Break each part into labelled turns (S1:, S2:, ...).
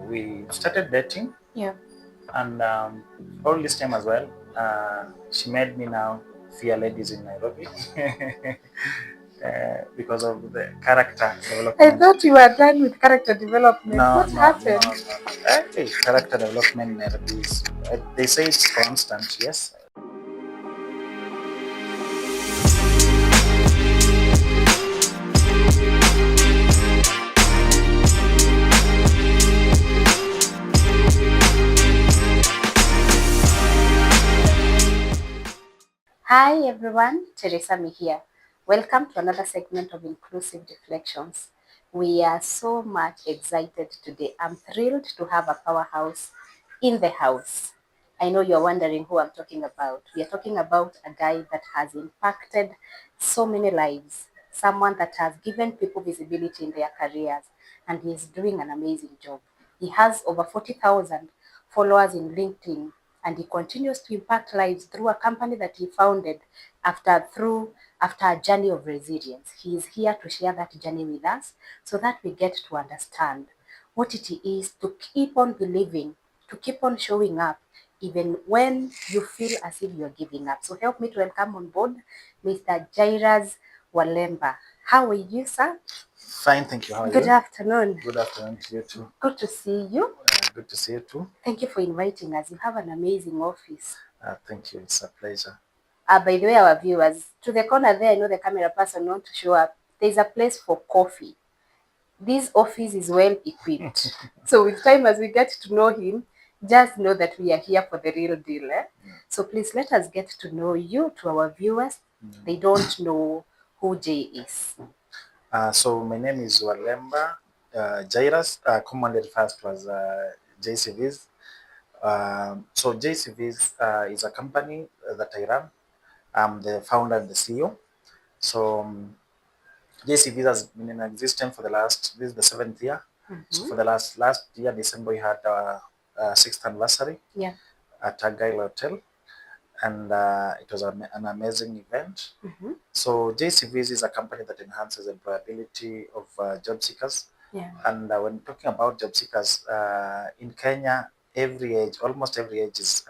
S1: we started dating.
S2: Yeah.
S1: And all this time as well, she made me now fear ladies in Nairobi because of the character
S2: I
S1: development.
S2: thought you were done with character development.
S1: No,
S2: What
S1: no, no,
S2: happened?
S1: no, no. Hey, character development in Nairobi is, they say it's constant, yes.
S2: Hi everyone, Teresa Me here. Welcome to another segment of Inclusive Reflections. We are so much excited today. I'm thrilled to have a powerhouse in the house. I know you're wondering who I'm talking about. We are talking about a guy that has impacted so many lives, someone that has given people visibility in their careers, and he is doing an amazing job. He has over 40,000 followers in LinkedIn, and he continues to impact lives through a company that he founded after a journey of resilience. He is here to share that journey with us so that we get to understand what it is to keep on believing, to keep on showing up, even when you feel as if you're giving up. So help me to welcome on board Mr. Jairus Walemba. How are you, sir?
S1: Fine, thank you. How are
S2: Good
S1: you?
S2: afternoon.
S1: Good afternoon to you too.
S2: Good to see you.
S1: Good to see you too.
S2: Thank you for inviting us. You have an amazing office.
S1: Thank you. It's a pleasure.
S2: By the way, our viewers, to the corner there, I know the camera person want to show up. There's a place for coffee. This office is well equipped. So with time as we get to know him, just know that we are here for the real deal. So please let us get to know you to our viewers. They don't know who Jay is.
S1: So my name is Walemba Jairus, commonly referred to as JCVs. So JCVs is a company that I run. I'm the founder and the CEO. So JCVs has been in existence for the last, this is the 7th year. So for the last year, December, we had our 6th anniversary
S2: Yeah.
S1: at Argyle Hotel. And it was an amazing event. So JCVs is a company that enhances employability of job seekers.
S2: Yeah.
S1: And when talking about job seekers in Kenya, almost every age is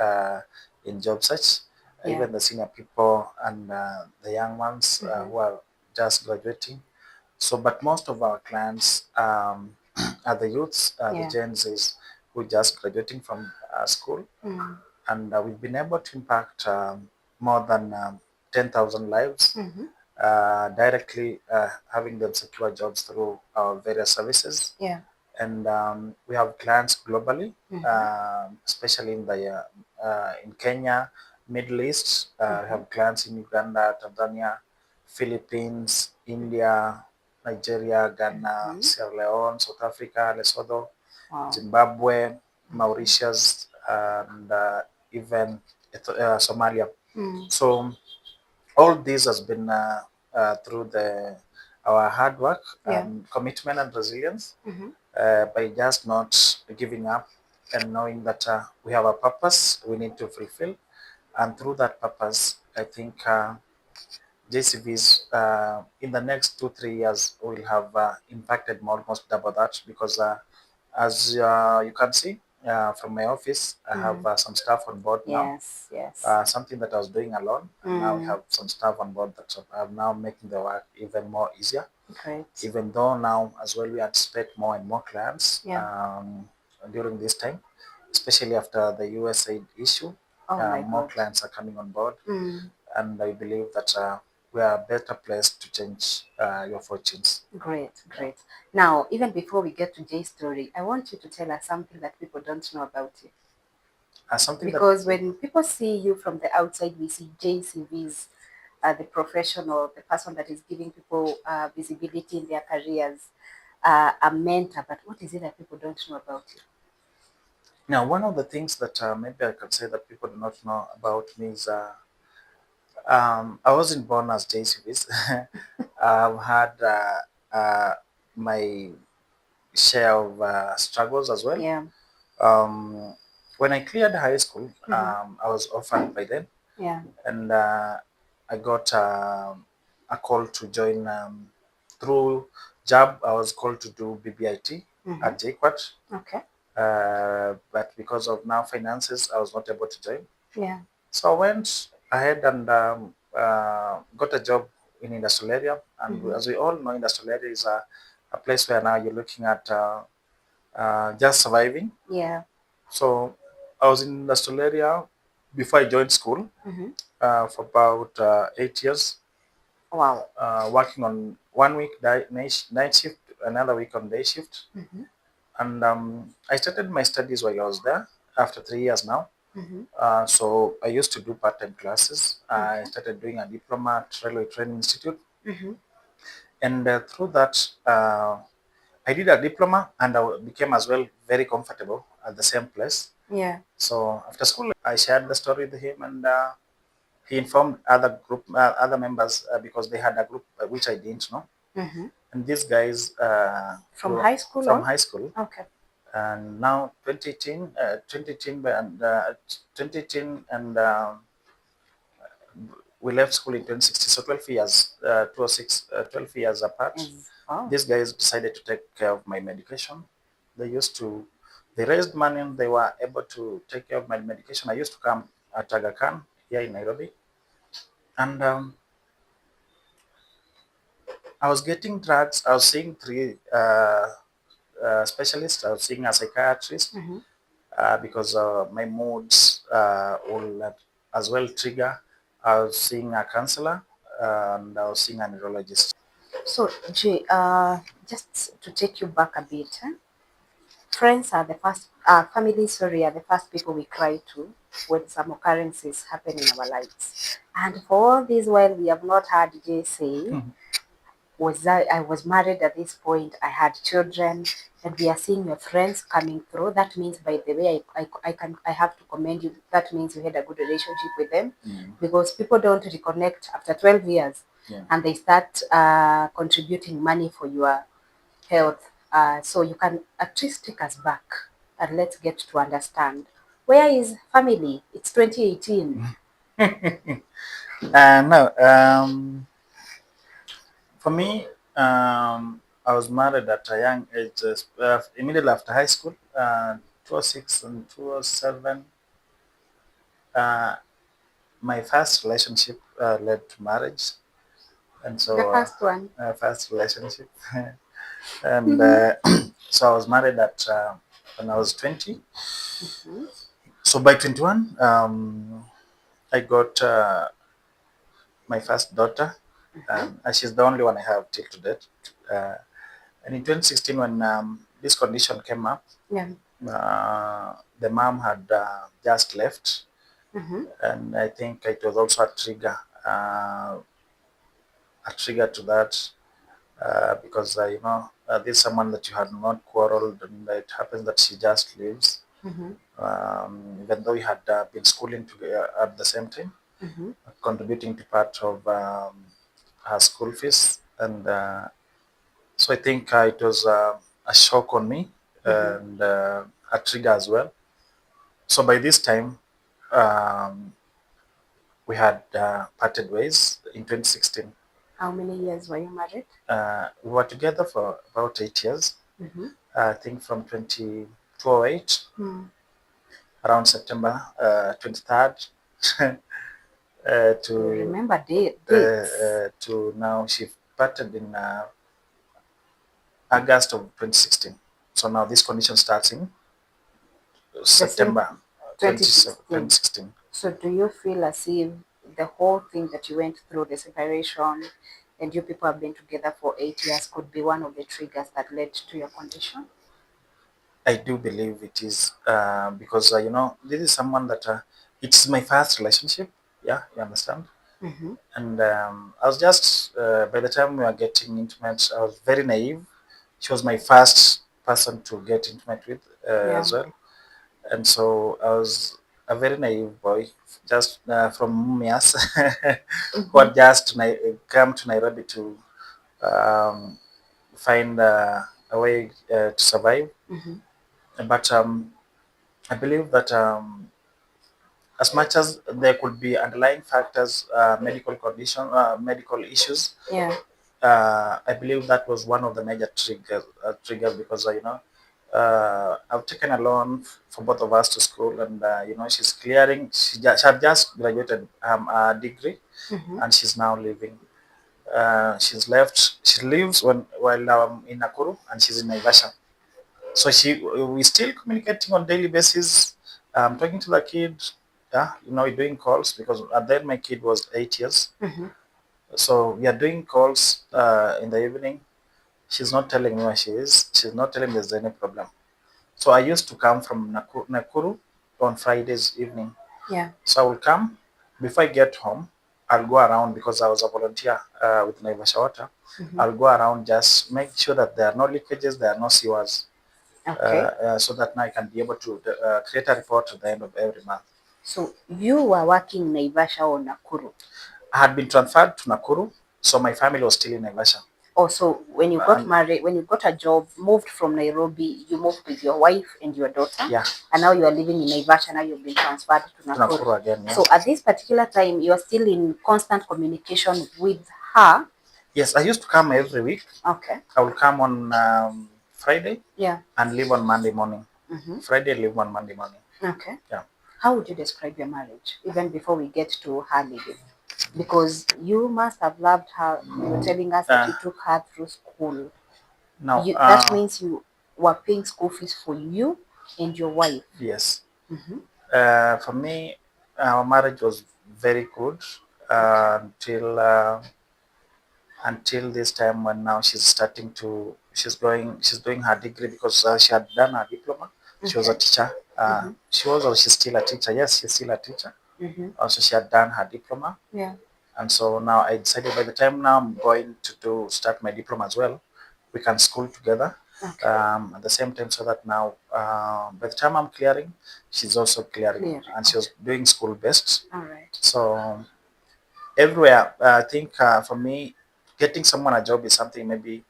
S1: in job search.
S2: Yeah.
S1: Even the senior people and the young ones who are just graduating. So, but most of our clients are the youths, the Gen Zs who just graduating from school. And we've been able to impact more than 10,000 lives directly, having them secure jobs through our various services.
S2: Yeah.
S1: And we have clients globally, especially in Kenya, Middle East. We have clients in Uganda, Tanzania, Philippines, India, Nigeria, Ghana, Sierra Leone, South Africa, Lesotho, Zimbabwe, Mauritius, and even Somalia. So all this has been through our hard work and commitment and resilience, by just not giving up and knowing that we have a purpose we need to fulfill. And through that purpose, I think JCVs in the next 2-3 years will have impacted more, almost double that, because as you can see from my office, I have some staff on board now.
S2: Yes. Yes.
S1: Something that I was doing alone, and now we have some staff on board that are now making the work even more easier.
S2: Great.
S1: Even though now as well we anticipate more and more clients during this time, especially after the USAID issue. More clients are coming on board, and I believe that we are a better place to change your fortunes.
S2: Great, great. Now, even before we get to Jay's story, I want you to tell us something that people don't know about you.
S1: Something
S2: Because when people see you from the outside, we see JCVs, the professional, the person that is giving people visibility in their careers, a mentor. But what is it that people don't know about you?
S1: Now, one of the things that maybe I can say that people do not know about me is I wasn't born as JCVs. I've had my share of struggles as well.
S2: Yeah.
S1: When I cleared high school, I was orphaned by then.
S2: Yeah.
S1: And I got a call to join through job. I was called to do BBIT at JQuat.
S2: Okay.
S1: but because of now finances, I was not able to join.
S2: Yeah.
S1: So I went ahead and got a job in industrial area. And as we all know, industrial area is a place where now you're looking at just surviving.
S2: Yeah.
S1: So I was in industrial area before I joined school for about 8 years,
S2: Wow.
S1: working on one week night shift, another week on day shift. And I started my studies while I was there after 3 years now. So I used to do part-time classes. I started doing a diploma at Railway Training Institute, and through that, I did a diploma, and I became as well very comfortable at the same place.
S2: Yeah.
S1: So after school, I shared the story with him, and he informed other members because they had a group which I didn't know. And these guys
S2: From high school
S1: from
S2: or?
S1: high school,
S2: Okay.
S1: and now 2018 and we left school in 2016, so 12 years, 12 years apart.
S2: Wow.
S1: These guys decided to take care of my medication. They raised money and they were able to take care of my medication. I used to come at Aga Khan here in Nairobi, and I was getting drugs. I was seeing three specialists. I was seeing a psychiatrist because my moods will as well trigger. I was seeing a counselor and I was seeing a neurologist.
S2: So, Jay, just to take you back a bit, friends are the first, families, sorry, are the first people we cry to when some occurrences happen in our lives. And for all this while, we have not heard Jay say, I was married at this point, I had children, and we are seeing your friends coming through. That means, by the way, I have to commend you. That means you had a good relationship with them, because people don't reconnect after 12 years, and they start contributing money for your health. So you can at least take us back and let's get to understand, where is family? It's 2018.
S1: No, for me, I was married at a young age, immediately after high school, 2006 and 2007. Uh, my first relationship led to marriage, and
S2: The
S1: so
S2: first one.
S1: first relationship, and so I was married at when I was 20. So by 21, I got my first daughter, and she's the only one I have till to date. Uh, and in 2016, when this condition came up,
S2: Yeah.
S1: the mom had just left, and I think it was also a trigger to that because this is someone that you had not quarreled, and it happens that she just leaves, even though we had been schooling together at the same time, contributing to part of her school fees, and so I think it was a shock on me and a trigger as well. So by this time, um, we had parted ways in 2016.
S2: How many years were you married?
S1: We were together for about 8 years. I think from 2008 around September 23rd
S2: You
S1: to
S2: remember dates?
S1: to now. She parted in August of 2016. So now this condition starts in
S2: The same
S1: September
S2: 2016.
S1: 2016.
S2: So do you feel as if the whole thing that you went through, the separation, and you people have been together for 8 years, could be one of the triggers that led to your condition?
S1: I do believe it is because this is someone that it's my first relationship. Yeah, you understand. And I was just by the time we were getting intimate, I was very naive. She was my first person to get intimate with
S2: Yeah.
S1: as well, and so I was a very naive boy, just from Mumias, who had just come to Nairobi to um, find a way to survive. But I believe that as much as there could be underlying factors, medical issues,
S2: Yeah.
S1: I believe that was one of the major triggers because I've taken a loan for both of us to school, and she's clearing. She had just graduated a degree,
S2: Mm-hmm.
S1: and she's now leaving. She's left. She lives while I'm in Nakuru, and she's in Naivasha. So we still communicating on daily basis. Talking to the kid. Yeah, doing calls because at then my kid was 8 years.
S2: Mm-hmm.
S1: So we are doing calls in the evening. She's not telling me where she is. She's not telling me there's any problem. So I used to come from Nakuru on Fridays evening.
S2: Yeah.
S1: So I will come. Before I get home, I'll go around because I was a volunteer with Naivasha Water.
S2: Mm-hmm.
S1: I'll go around, just make sure that there are no leakages, there are no sewers,
S2: Okay.
S1: so that now I can be able to create a report at the end of every month.
S2: So you were working in Naivasha or Nakuru?
S1: I had been transferred to Nakuru, so my family was still in Naivasha.
S2: Also, when you got
S1: And
S2: married, when you got a job, moved from Nairobi, you moved with your wife and your daughter.
S1: yeah,
S2: And now you are living in Naivasha. Now you've been transferred to
S1: to
S2: Nakuru.
S1: Nakuru again. Yeah.
S2: So at this particular time, you are still in constant communication with her.
S1: Yes, I used to come every week.
S2: Okay.
S1: I will come on Friday.
S2: Yeah.
S1: And leave on Monday morning.
S2: Mm-hmm.
S1: Friday, leave on Monday morning.
S2: Okay.
S1: Yeah.
S2: How would you describe your marriage, even before we get to her leaving? Because you must have loved her. You were telling us that you took her through school.
S1: Now,
S2: That means you were paying school fees for you and your wife.
S1: yes.
S2: Mm-hmm.
S1: For me, our marriage was very good until this time when now she's doing her degree because she had done her diploma. She was a teacher.
S2: Mm-hmm.
S1: She's still a teacher. Yes, she's still a teacher.
S2: Mm-hmm.
S1: Also, she had done her diploma.
S2: Yeah.
S1: And so now I decided by the time now I'm going to start my diploma as well, we can school together
S2: Okay.
S1: at the same time so that now by the time I'm clearing, she's also clearing. And she was doing school based.
S2: All right.
S1: So everywhere, I think for me, getting someone a job is something maybe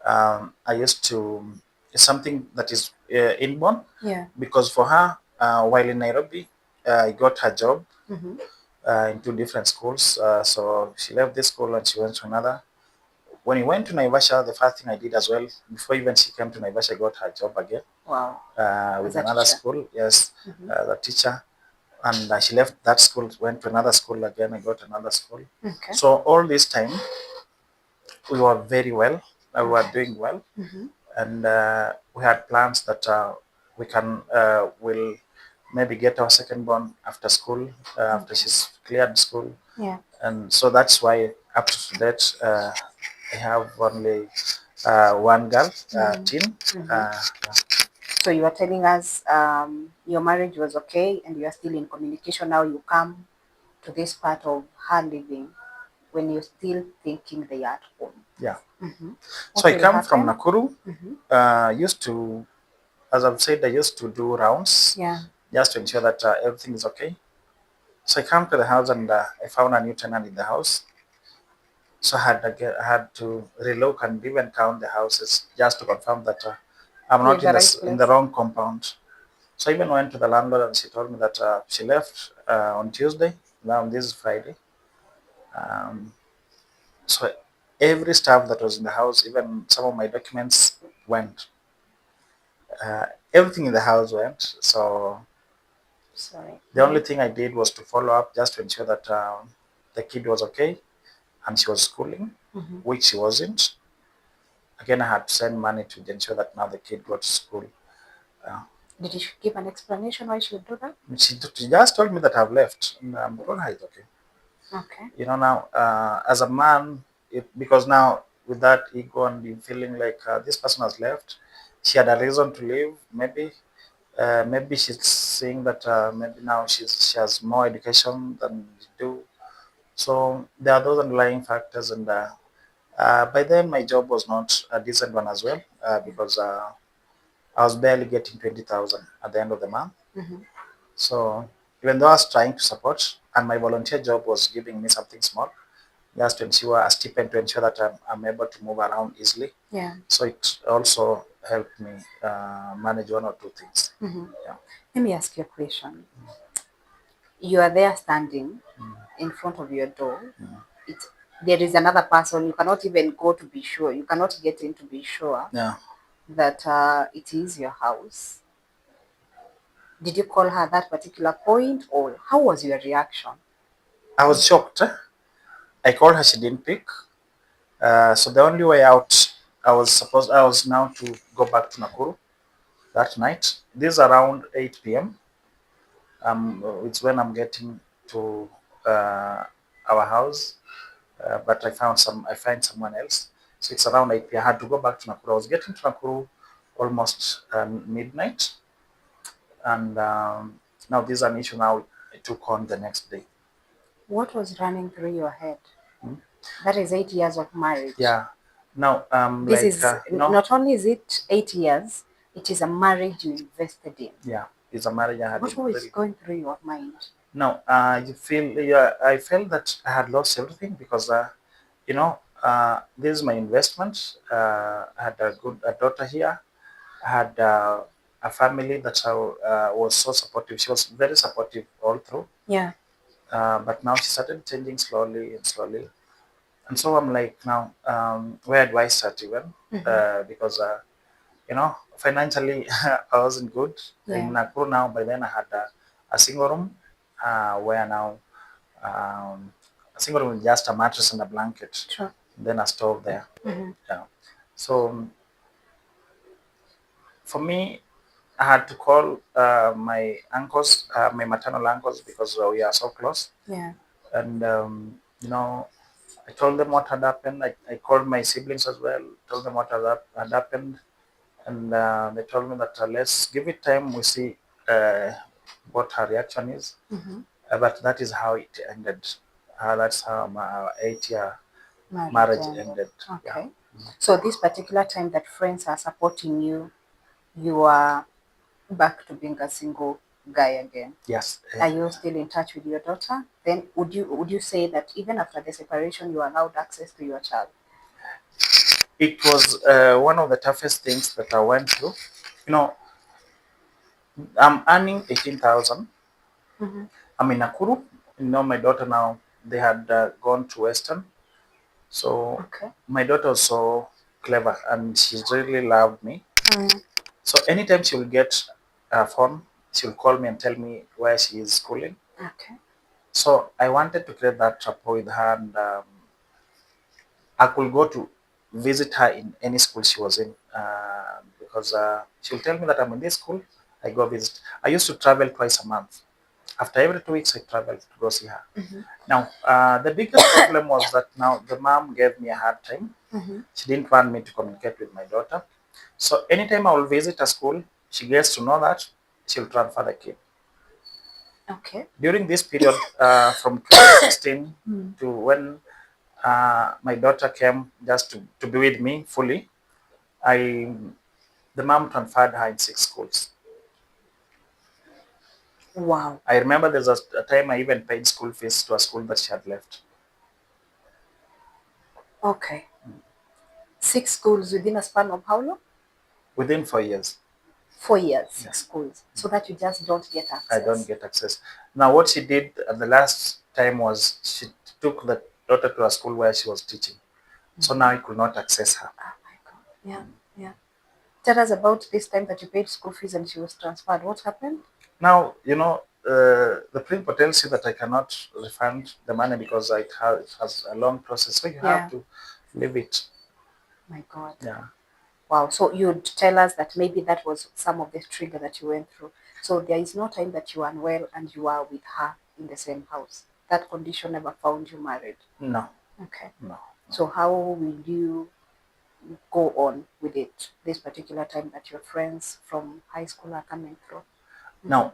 S1: I used to, it's something that is inborn.
S2: Yeah.
S1: Because for her, while in Nairobi, I got her job
S2: Mm-hmm.
S1: in two different schools. So she left this school and she went to another. When we went to Naivasha, the first thing I did as well, before even she came to Naivasha, I got her job again.
S2: Wow.
S1: With
S2: As a
S1: another
S2: teacher.
S1: school. Yes,
S2: Mm-hmm.
S1: the teacher. And she left that school, went to another school again. I got another school.
S2: Okay.
S1: So all this time, we were very well. We were
S2: Okay.
S1: doing well.
S2: Mm-hmm.
S1: And we had plans that we can will maybe get our second born after school, after she's cleared school.
S2: Yeah.
S1: And so that's why up to date I have only one girl, teen.
S2: Mm-hmm.
S1: Yeah.
S2: So you are telling us your marriage was okay and you are still in communication. Now you come to this part of her living when you're still thinking they are at home.
S1: Yeah.
S2: Mm-hmm.
S1: So I
S2: What will
S1: come from
S2: happen?
S1: Nakuru.
S2: Mm-hmm.
S1: Used to, as I've said, I used to do rounds
S2: Yeah.
S1: just to ensure that everything is okay. So I come to the house and I found a new tenant in the house. So I had to relook and even count the houses just to confirm that I'm
S2: You're
S1: not
S2: in the right
S1: in the
S2: place.
S1: wrong compound. So I even went to the landlord and she told me that she left on Tuesday. Now this is Friday. Um, so every stuff that was in the house, even some of my documents went. Everything in the house went. So
S2: Sorry.
S1: the only thing I did was to follow up just to ensure that the kid was okay and she was schooling,
S2: Mm-hmm.
S1: which she wasn't. Again, I had to send money to ensure that now the kid got to school.
S2: Did you give an explanation why she would do that?
S1: She just told me that I've left. And I told her it's okay.
S2: Okay.
S1: Now as a man, because now with that ego and you feeling like this person has left, she had a reason to leave. Maybe she's saying that maybe now she has more education than you do. So there are those underlying factors, and by then my job was not a decent one as well because I was barely getting 20,000 at the end of the month.
S2: Mm-hmm.
S1: So even though I was trying to support, and my volunteer job was giving me something small, just to ensure a stipend to ensure that I'm able to move around easily.
S2: Yeah.
S1: So it also helped me manage one or two things.
S2: Mm-hmm.
S1: Yeah.
S2: Let me ask you a question. You are there standing in front of your door. There is another person. You cannot even go to be sure. You cannot get in to be sure.
S1: Yeah.
S2: that it is your house, did you call her at that particular point, or how was your reaction?
S1: I was shocked. I called her, she didn't pick. So the only way out, I was now to go back to Nakuru that night. This is around 8 p.m. It's when I'm getting to our house, but I find someone else. So it's around 8 p.m. I had to go back to Nakuru. I was getting to Nakuru almost midnight, and now this is an issue now I took on the next day.
S2: What was running through your head?
S1: Hmm?
S2: That is 8 years of marriage.
S1: Yeah. Now,
S2: This is not only is it 8 years, it is a marriage you invested in.
S1: Yeah, it's a marriage I had.
S2: What was going through your mind?
S1: Now, I felt that I had lost everything because, this is my investment. I had a daughter here. I had a family that was so supportive. She was very supportive all through.
S2: Yeah.
S1: But now she started changing slowly and slowly. And so I'm like, now, where do I start even? Because, financially, I wasn't good. In Nakuru now, by then I had a single room where now a single room with just a mattress and a blanket.
S2: Sure.
S1: Then a stove there. Yeah. So for me, I had to call my uncles, my maternal uncles, because we are so close.
S2: Yeah.
S1: And I told them what had happened. I called my siblings as well, told them what had happened, and they told me that let's give it time. We see what her reaction is. But that is how it ended. That's how my 8 year marriage ended.
S2: Okay. Yeah. So this particular time that friends are supporting you, you are back to being a single guy again.
S1: Yes.
S2: Are you still in touch with your daughter? Then would you say that even after the separation, you allowed access to your child?
S1: It was one of the toughest things that I went through. You know, I'm earning 18,000. I'm in Nakuru. My daughter now, they had gone to Western. So my daughter was so clever and she really loved me. So anytime she will get a phone, she will call me and tell me where she is schooling.
S2: Okay.
S1: So I wanted to create that rapport with her, and I could go to visit her in any school she was in because she'll tell me that I'm in this school. I go visit. I used to travel twice a month. After every 2 weeks, I traveled to go see her. Now, the biggest problem was that now the mom gave me a hard time. She didn't want me to communicate with my daughter. So anytime I will visit a school, she gets to know that, she'll transfer the kid.
S2: Okay.
S1: During this period, from 2016 to when my daughter came just to be with me fully, the mom transferred her in 6 schools.
S2: Wow.
S1: I remember there's a time I even paid school fees to a school that she had left.
S2: Okay. 6 schools within a span of how long?
S1: Within 4 years.
S2: 4 years, 6 schools. So that you just don't get access.
S1: I don't get access. Now, what she did at the last time was she took the daughter to a school where she was teaching. So now I could not access her.
S2: Oh my God. Yeah, yeah. Tell us about this time that you paid school fees and she was transferred. What happened?
S1: Now, the principal tells you that I cannot refund the money because it has a long process. So you have to leave it.
S2: My God.
S1: Yeah.
S2: Wow. So you'd tell us that maybe that was some of the trigger that you went through. So there is no time that you are unwell and you are with her in the same house. That condition never found you married.
S1: No.
S2: Okay.
S1: No.
S2: So how will you go on with it this particular time that your friends from high school are coming through?
S1: Now,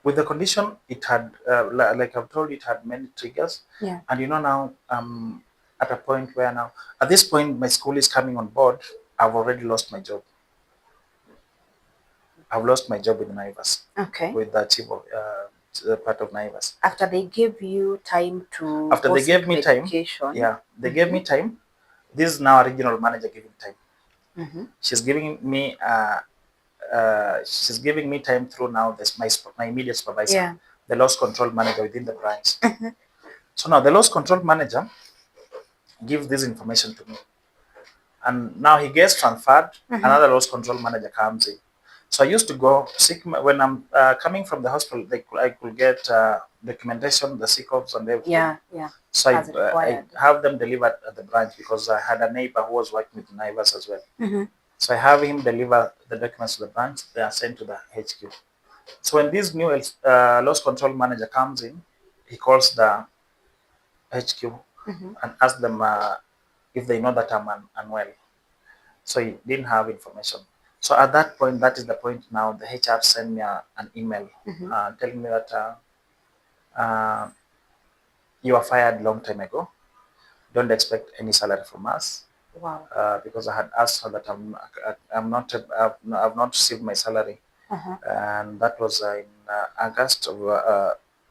S1: with the condition, it had, like I've told you, it had many triggers.
S2: Yeah.
S1: And now at a point where now, at this point, my school is coming on board. I've already lost my job. I've lost my job with Naivas.
S2: Okay.
S1: With the chief of part of Naivas.
S2: After they gave you time to
S1: After they gave me time, they gave me time. This is now a regional manager giving time. She's giving me time through now this my immediate supervisor, the loss control manager within the branch. So now the loss control manager gives this information to me. and now he gets transferred. Another loss control manager comes in. So I used to go seek when I'm coming from the hospital. I could get documentation, the sick offs and everything.
S2: Yeah, yeah.
S1: So
S2: As
S1: I
S2: required.
S1: have them delivered at the branch because I had a neighbor who was working with neighbors as well.
S2: Mm-hmm.
S1: So I have him deliver the documents to the branch. They are sent to the HQ. So when this new loss control manager comes in, he calls the HQ
S2: Mm-hmm.
S1: and asks them if they know that I'm unwell. So he didn't have information. So at that point, that is the point now, the HR sent me an email
S2: Mm-hmm.
S1: telling me that uh, you were fired long time ago. Don't expect any salary from us.
S2: Wow.
S1: Because I had asked her that I've not received my salary,
S2: Uh-huh.
S1: and that was in August of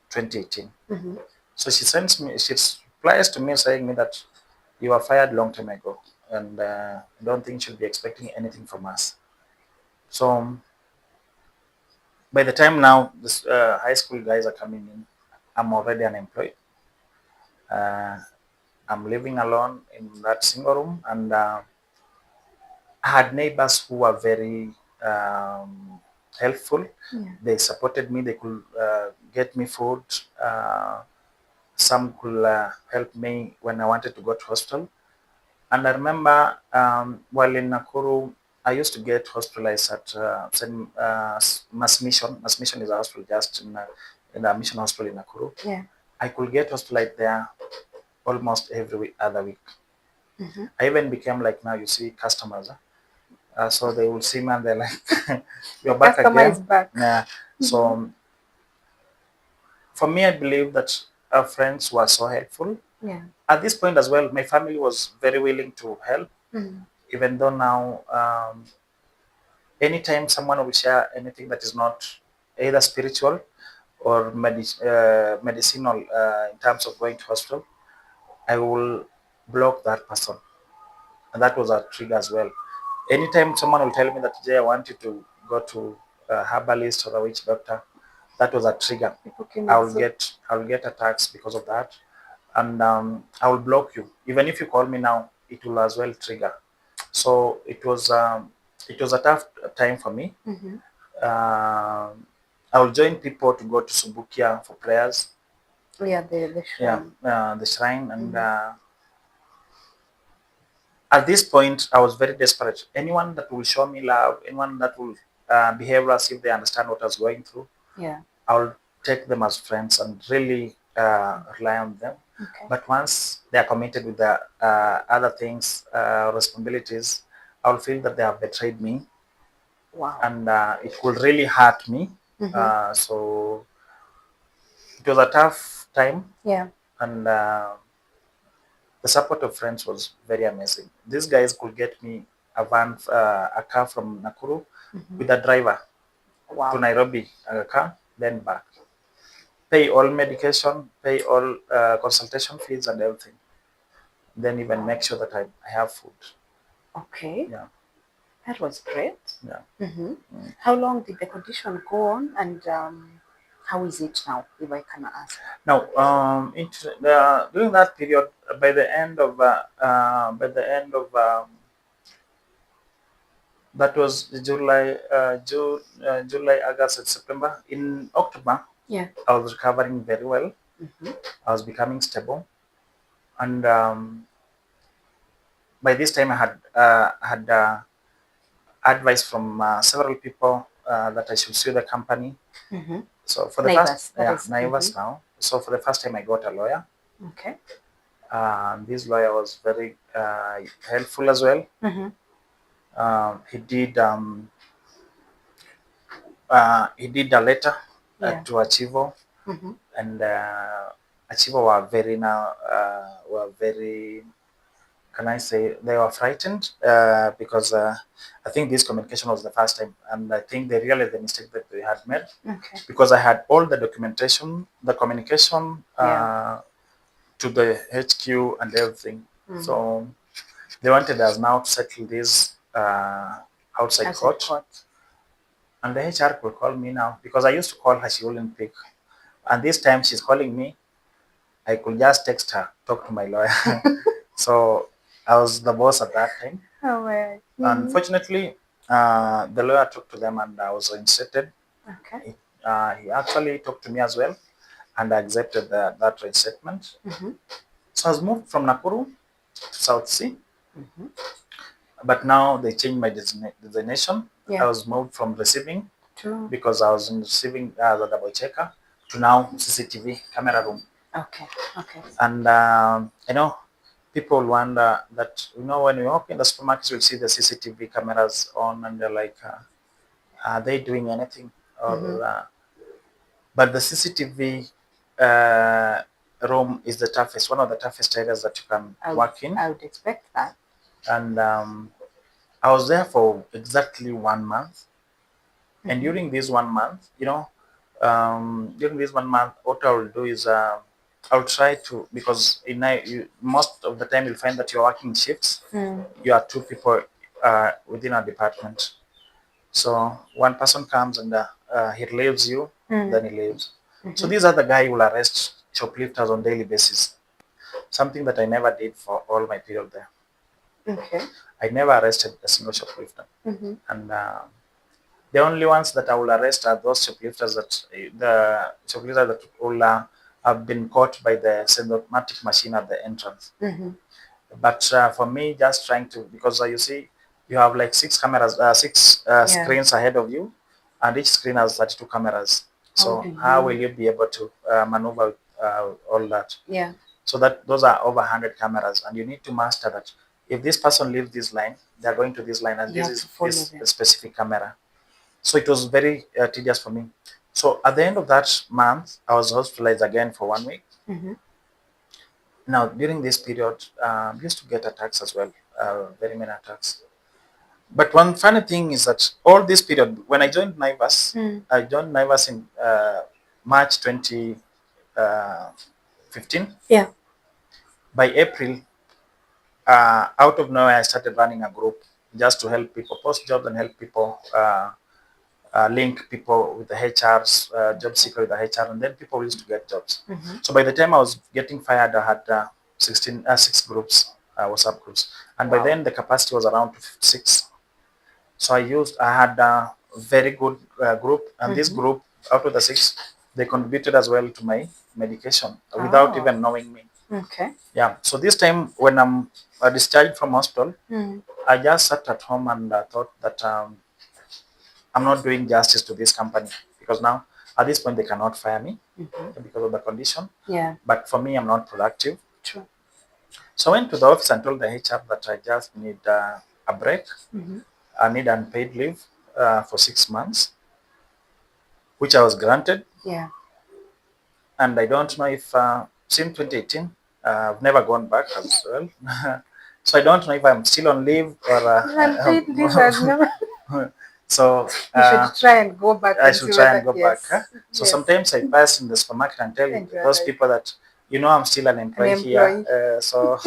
S1: 2018.
S2: Mm-hmm.
S1: So she replies to me saying me that you were fired long time ago, and I don't think she'll be expecting anything from us. So by the time now this high school guys are coming in, I'm already unemployed. Uh, I'm living alone in that single room, and I had neighbors who were very helpful.
S2: Yeah.
S1: They supported me. They could get me food. Some could help me when I wanted to go to hospital. And I remember while in Nakuru, I used to get hospitalized at Mass Mission. Mass Mission is a hospital just in the mission hospital in Nakuru.
S2: Yeah.
S1: I could get hospitalized there almost every other week.
S2: Mm-hmm.
S1: I even became like now you see customers. So they will see me and they're like, "You're back
S2: Customer is
S1: again."
S2: back.
S1: Yeah. So
S2: Mm-hmm.
S1: for me, I believe that our friends were so helpful.
S2: Yeah.
S1: At this point as well, my family was very willing to help,
S2: Mm-hmm.
S1: even though now anytime someone will share anything that is not either spiritual or medicinal in terms of going to hospital, I will block that person. And that was a trigger as well. Anytime someone will tell me that, Jay, I want you to go to a herbalist or a witch doctor, that was a trigger.
S2: People can
S1: I will get attacks because of that, and I will block you. Even if you call me now, it will as well trigger. So it was a tough time for me.
S2: Mm-hmm.
S1: I will join people to go to Subukia for prayers.
S2: Yeah, the
S1: Yeah,
S2: shrine.
S1: the shrine, and
S2: Mm-hmm.
S1: at this point, I was very desperate. Anyone that will show me love, anyone that will behave as if they understand what I was going through,
S2: Yeah.
S1: I'll take them as friends and really rely on them.
S2: Okay.
S1: But once they are committed with the other things, responsibilities, I'll feel that they have betrayed me,
S2: Wow.
S1: and it will really hurt me.
S2: Mm-hmm.
S1: So it was a tough time,
S2: Yeah.
S1: and the support of friends was very amazing. These guys could get me a car from Nakuru
S2: Mm-hmm.
S1: with a driver to
S2: Wow.
S1: Nairobi, a car, then back. Pay all medication, pay all consultation fees and everything. Then even
S2: Wow.
S1: make sure that I have food.
S2: Okay.
S1: Yeah,
S2: That was great.
S1: yeah.
S2: Mm-hmm. How long did the condition go on, and how is it now, if I can ask?
S1: Now, during that period, by the end of that was July, August, and September. In October,
S2: Yeah.
S1: I was recovering very well.
S2: Mm-hmm.
S1: I was becoming stable, and by this time, I had advice from several people that I should sue the company.
S2: Mm-hmm.
S1: So for the first,
S2: Neighbors, that
S1: yeah,
S2: is. Mm-hmm.
S1: neighbors now. So for the first time, I got a lawyer.
S2: Okay.
S1: This lawyer was very helpful as well.
S2: Mm-hmm.
S1: He did a letter
S2: Yeah.
S1: to Achivo,
S2: Mm-hmm.
S1: and Achivo were very, can I say, they were frightened because I think this communication was the first time, and I think they realized the mistake that they had made,
S2: Okay.
S1: because I had all the documentation, the communication
S2: Yeah.
S1: to the HQ and everything.
S2: Mm-hmm.
S1: So they wanted us now to settle this outside
S2: Outside
S1: court.
S2: court.
S1: And the HR could call me now because I used to call her, she wouldn't pick. And this time she's calling me, I could just text her, talk to my lawyer. So I was the boss at that time.
S2: Oh my.
S1: Unfortunately, the lawyer talked to them and I was reinstated.
S2: Okay.
S1: He actually talked to me as well, and I accepted that reinstatement. So I was moved from Nakuru to South Sea, but now they changed my designation. I
S2: Yeah.
S1: was moved from receiving,
S2: True.
S1: because I was in receiving as a double checker, to now CCTV camera room.
S2: Okay. Okay.
S1: And people wonder that, when you walk in the supermarkets, you'll see the CCTV cameras on, and they're like, are they doing anything? Or but the CCTV room is the toughest, one of the toughest areas that you can work in.
S2: I would expect that.
S1: And I was there for exactly 1 month. And during this 1 month, what I will do is I'll try to, because most of the time you'll find that you're working shifts. You are two people within a department. So one person comes and he leaves you, then he leaves. So these are the guy who will arrest shoplifters on daily basis. Something that I never did for all my period there.
S2: Okay.
S1: I never arrested a single shoplifter. And the only ones that I will arrest are those shoplifters that will have been caught by the semi-automatic machine at the entrance. But for me, just trying to, because you see, you have like six cameras, screens ahead of you, and each screen has 32 cameras. So how will you be able to maneuver all that?
S2: Yeah.
S1: So that those are over 100 cameras, and you need to master that. If this person leaves this line, they are going to this line, and
S2: You
S1: this
S2: have
S1: is
S2: to follow
S1: this
S2: them.
S1: specific camera. So it was very tedious for me. So at the end of that month, I was hospitalized again for 1 week. Now, during this period, I used to get attacks as well, very many attacks. But one funny thing is that all this period, when I joined Naivas, I joined Naivas in March 2015.
S2: Yeah.
S1: By April, out of nowhere, I started running a group just to help people post jobs and help people link people with the HRs, job seeker with the HR, and then people used to get jobs. So by the time I was getting fired, I had 6 groups, WhatsApp groups, and by then the capacity was around 56. So I had a very good group, and this group, out of the 6, they contributed as well to my medication without even knowing me.
S2: Okay.
S1: Yeah. So this time when I'm discharged from hospital, I just sat at home and thought that I'm not doing justice to this company, because now at this point they cannot fire me because of the condition.
S2: Yeah.
S1: But for me, I'm not productive.
S2: True.
S1: So I went to the office and told the HR that I just need a break. I need unpaid leave for 6 months, which I was granted.
S2: Yeah.
S1: And I don't know if since 2018, I've never gone back as well. So I don't know if I'm still on leave or.
S2: Unpaid leave has never.
S1: So
S2: You should try and go back.
S1: I
S2: and
S1: should
S2: see
S1: try
S2: whether,
S1: and go
S2: yes.
S1: back. So
S2: Yes.
S1: sometimes I pass in the supermarket and tell
S2: And you're
S1: those
S2: like,
S1: people that, I'm still an employee here.
S2: employee.
S1: So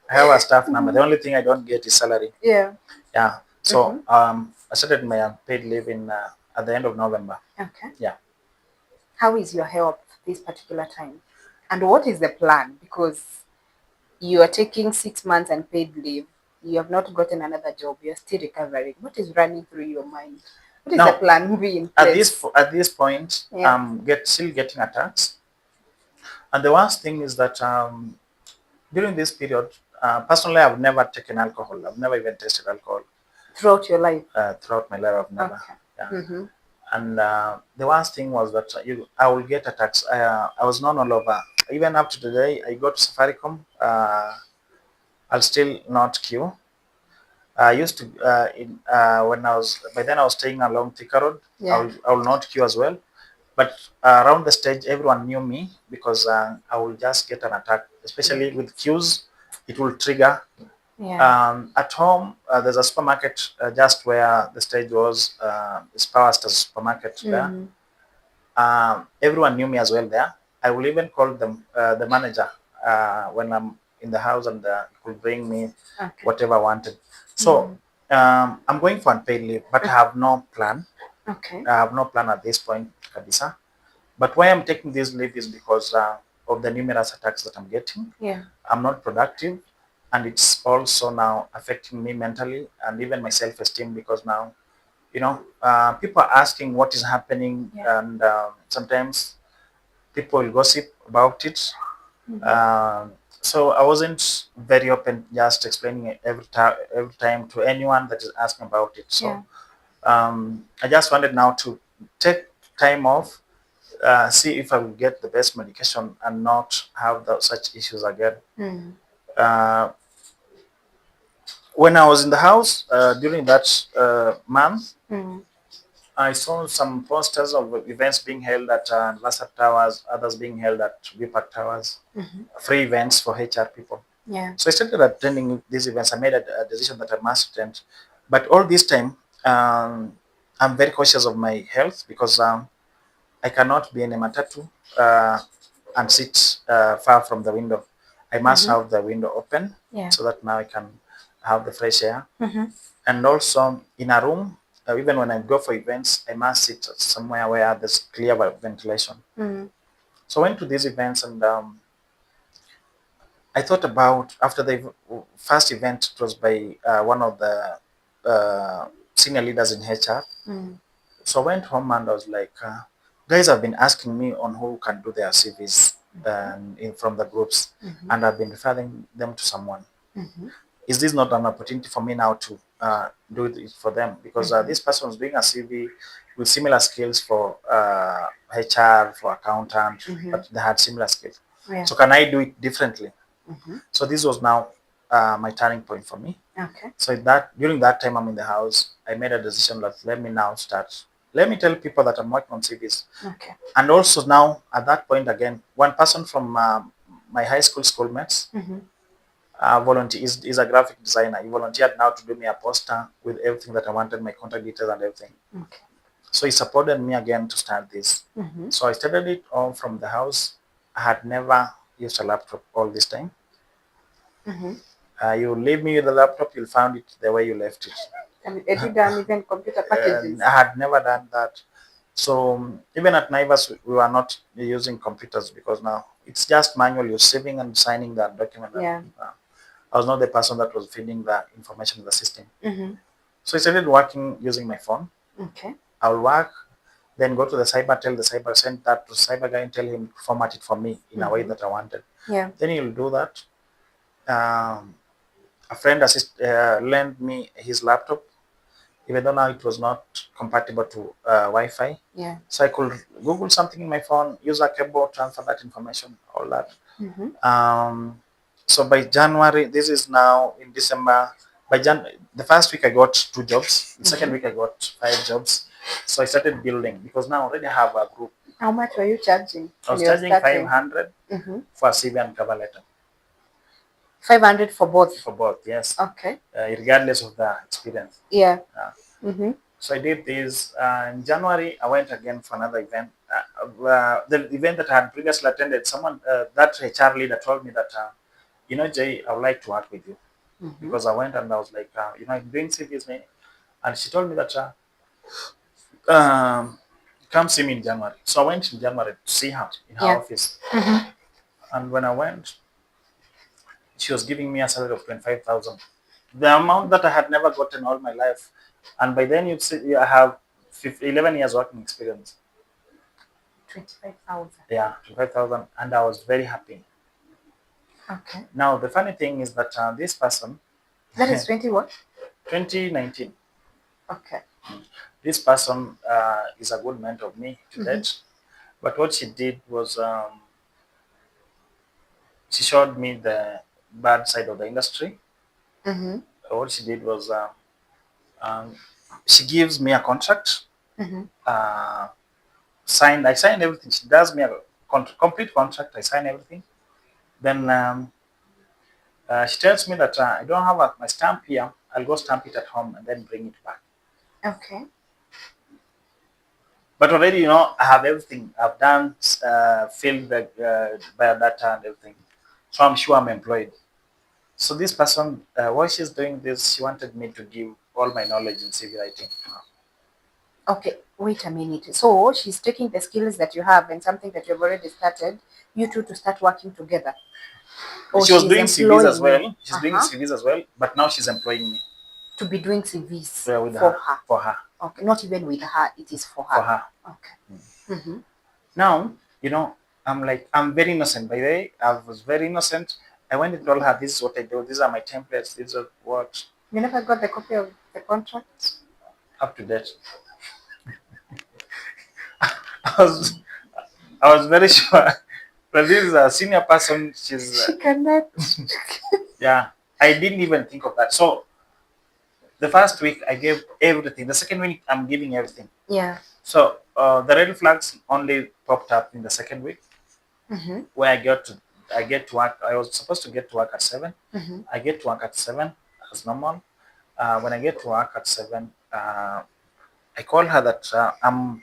S1: I have a staff number. The only thing I don't get is salary.
S2: Yeah.
S1: Yeah. So I started my unpaid leave in at the end of November.
S2: Okay.
S1: Yeah.
S2: How is your health this particular time? And what is the plan? Because you are taking 6 months unpaid leave. You have not gotten another job. You're still recovering. What is running through your mind? What is the
S1: Now,
S2: plan moving in
S1: at
S2: place?
S1: this point,
S2: Yeah.
S1: I'm still getting attacks. And the worst thing is that during this period, personally, I've never taken alcohol. I've never even tasted alcohol.
S2: Throughout your life?
S1: Throughout my life, I've never.
S2: Okay.
S1: Yeah. And the worst thing was that I will get attacks. I was known all over. Even up to today, I go to Safaricom. I'll still not queue. I used to when by then I was staying along Thika Road.
S2: Yeah.
S1: I will not queue as well. But around the stage, everyone knew me because I will just get an attack, especially with queues. It will trigger.
S2: Yeah.
S1: At home, there's a supermarket just where the stage was. It's Power Star supermarket there. Everyone knew me as well there. I will even call them the manager when I'm in the house, and he could bring me whatever I wanted. So I'm going for unpaid leave, but I have no plan.
S2: Okay.
S1: I have no plan at this point, Kabisa. But why I'm taking this leave is because of the numerous attacks that I'm getting.
S2: Yeah.
S1: I'm not productive. and it's also now affecting me mentally and even my self-esteem, because now, people are asking what is happening,
S2: Yeah.
S1: and sometimes people will gossip about it. So I wasn't very open, just explaining it every time to anyone that is asking about it.
S2: Yeah.
S1: So I just wanted now to take time off, see if I will get the best medication and not have such issues again.
S2: Mm.
S1: Uh, when I was in the house during that month,
S2: Mm.
S1: I saw some posters of events being held at Lasat Towers, others being held at Vipak Towers,
S2: Mm-hmm.
S1: free events for HR people.
S2: Yeah.
S1: So I started attending these events. I made a decision that I must attend. But all this time, I'm very cautious of my health, because I cannot be in a matatu uh, and sit far from the window. I must
S2: Mm-hmm.
S1: have the window open,
S2: Yeah.
S1: so that now I can have the fresh air.
S2: Mm-hmm.
S1: And also in a room, even when I go for events, I must sit somewhere where there's clear ventilation.
S2: Mm.
S1: So I went to these events, and I thought about, after the first event, it was by one of the senior leaders in HR.
S2: Mm.
S1: So I went home and I was like, guys have been asking me on who can do their CVs from the groups,
S2: Mm-hmm.
S1: and I've been referring them to someone.
S2: Mm-hmm.
S1: Is this not an opportunity for me now to do it for them? Because
S2: Mm-hmm.
S1: this person was doing a CV with similar skills for HR, for accountant,
S2: Mm-hmm.
S1: but they had similar skills.
S2: Yeah.
S1: So can I do it differently?
S2: Mm-hmm.
S1: So this was now my turning point for me.
S2: Okay.
S1: So that during that time I'm in the house, I made a decision that let me now start. Let me tell people that I'm working on CVs.
S2: Okay.
S1: And also now at that point again, one person from my high school schoolmates
S2: Mm-hmm.
S1: volunteer is a graphic designer. He volunteered now to do me a poster with everything that I wanted, my contact details and everything.
S2: Okay.
S1: So he supported me again to start this.
S2: Mm-hmm.
S1: So I started it all from the house. I had never used a laptop all this time.
S2: Mm-hmm.
S1: You leave me with a laptop, you'll find it the way you left it.
S2: Have you done even computer packages?
S1: I had never done that. So even at Naivas, we were not using computers, because now it's just manual. You're saving and signing that document.
S2: Yeah.
S1: I was not the person that was feeding the information in the system.
S2: Mm-hmm.
S1: So I started working using my phone.
S2: Okay.
S1: I'll work, then go to the cyber, tell the cyber, send that to cyber guy and tell him to format it for me in a way that I wanted.
S2: Yeah.
S1: Then he'll do that. A friend lent me his laptop, even though now it was not compatible to Wi-Fi.
S2: Yeah.
S1: So I could Google something in my phone, use a cable, transfer that information, all that.
S2: Mm-hmm.
S1: So by January, this is now in December. The first week I got 2 jobs. The second week I got 5 jobs. So I started building, because now already I have a group.
S2: How much were you charging
S1: I
S2: when
S1: was
S2: you were
S1: charging
S2: starting?
S1: 500
S2: Mm-hmm.
S1: for a CV and cover letter
S2: 500 for both.
S1: for both. Yes,
S2: Okay.
S1: regardless of the experience.
S2: Yeah.
S1: Uh,
S2: Mm-hmm.
S1: so I did this. In January, I went again for another event. The event that I had previously attended, that HR leader told me that, Jay, I would like to work with you,
S2: Mm-hmm.
S1: because I went and I was like, I'm doing CVs, man. And she told me that, um, come see me in January. So I went in January to see her in her
S2: Yeah.
S1: office.
S2: Mm-hmm.
S1: And when I went, she was giving me a salary of 25,000. The amount that I had never gotten all my life. And by then, you'd see, I have 11 years working experience.
S2: 25,000.
S1: Yeah, 25,000. And I was very happy.
S2: Okay.
S1: Now, the funny thing is that this person,
S2: That is 20 what?
S1: 2019,
S2: Okay.
S1: this person is a good mentor of me to date. But what she did was she showed me the bad side of the industry.
S2: Mm-hmm.
S1: What she did was um, she gives me a contract,
S2: Mm-hmm.
S1: uh, I signed everything. She does me a complete contract. I sign everything. Then she tells me that I don't have my stamp here. I'll go stamp it at home and then bring it back.
S2: Okay.
S1: But already, I have everything. I've done, filled the biodata and everything. So I'm sure I'm employed. So this person, while she's doing this, she wanted me to give all my knowledge in CV writing.
S2: Okay, wait a minute. So she's taking the skills that you have and something that you've already started, you two to start working together. Or
S1: She was
S2: she's
S1: doing CVs as
S2: employing you.
S1: well. She's doing
S2: Uh-huh.
S1: CVs as well, but now she's employing me.
S2: To be doing CVs
S1: With
S2: for
S1: her,
S2: her.
S1: for her,
S2: Okay, not even with her, it is for
S1: for
S2: her.
S1: her.
S2: Okay. Mm-hmm.
S1: Now, I'm like, I'm very innocent. By the way, I was very innocent. I went and told her, this is what I do. These are my templates. These are what
S2: You never got the copy of the contract?
S1: up to date. I was, I was very sure that this is a senior person.
S2: She cannot.
S1: Yeah. I didn't even think of that. So the first week I gave everything. The second week I'm giving everything.
S2: Yeah.
S1: So the red flags only popped up in the second week,
S2: Mm-hmm.
S1: where I get to work. I was supposed to get to work at 7.
S2: Mm-hmm.
S1: I get to work at 7 as normal. When I get to work at 7, I call her that I'm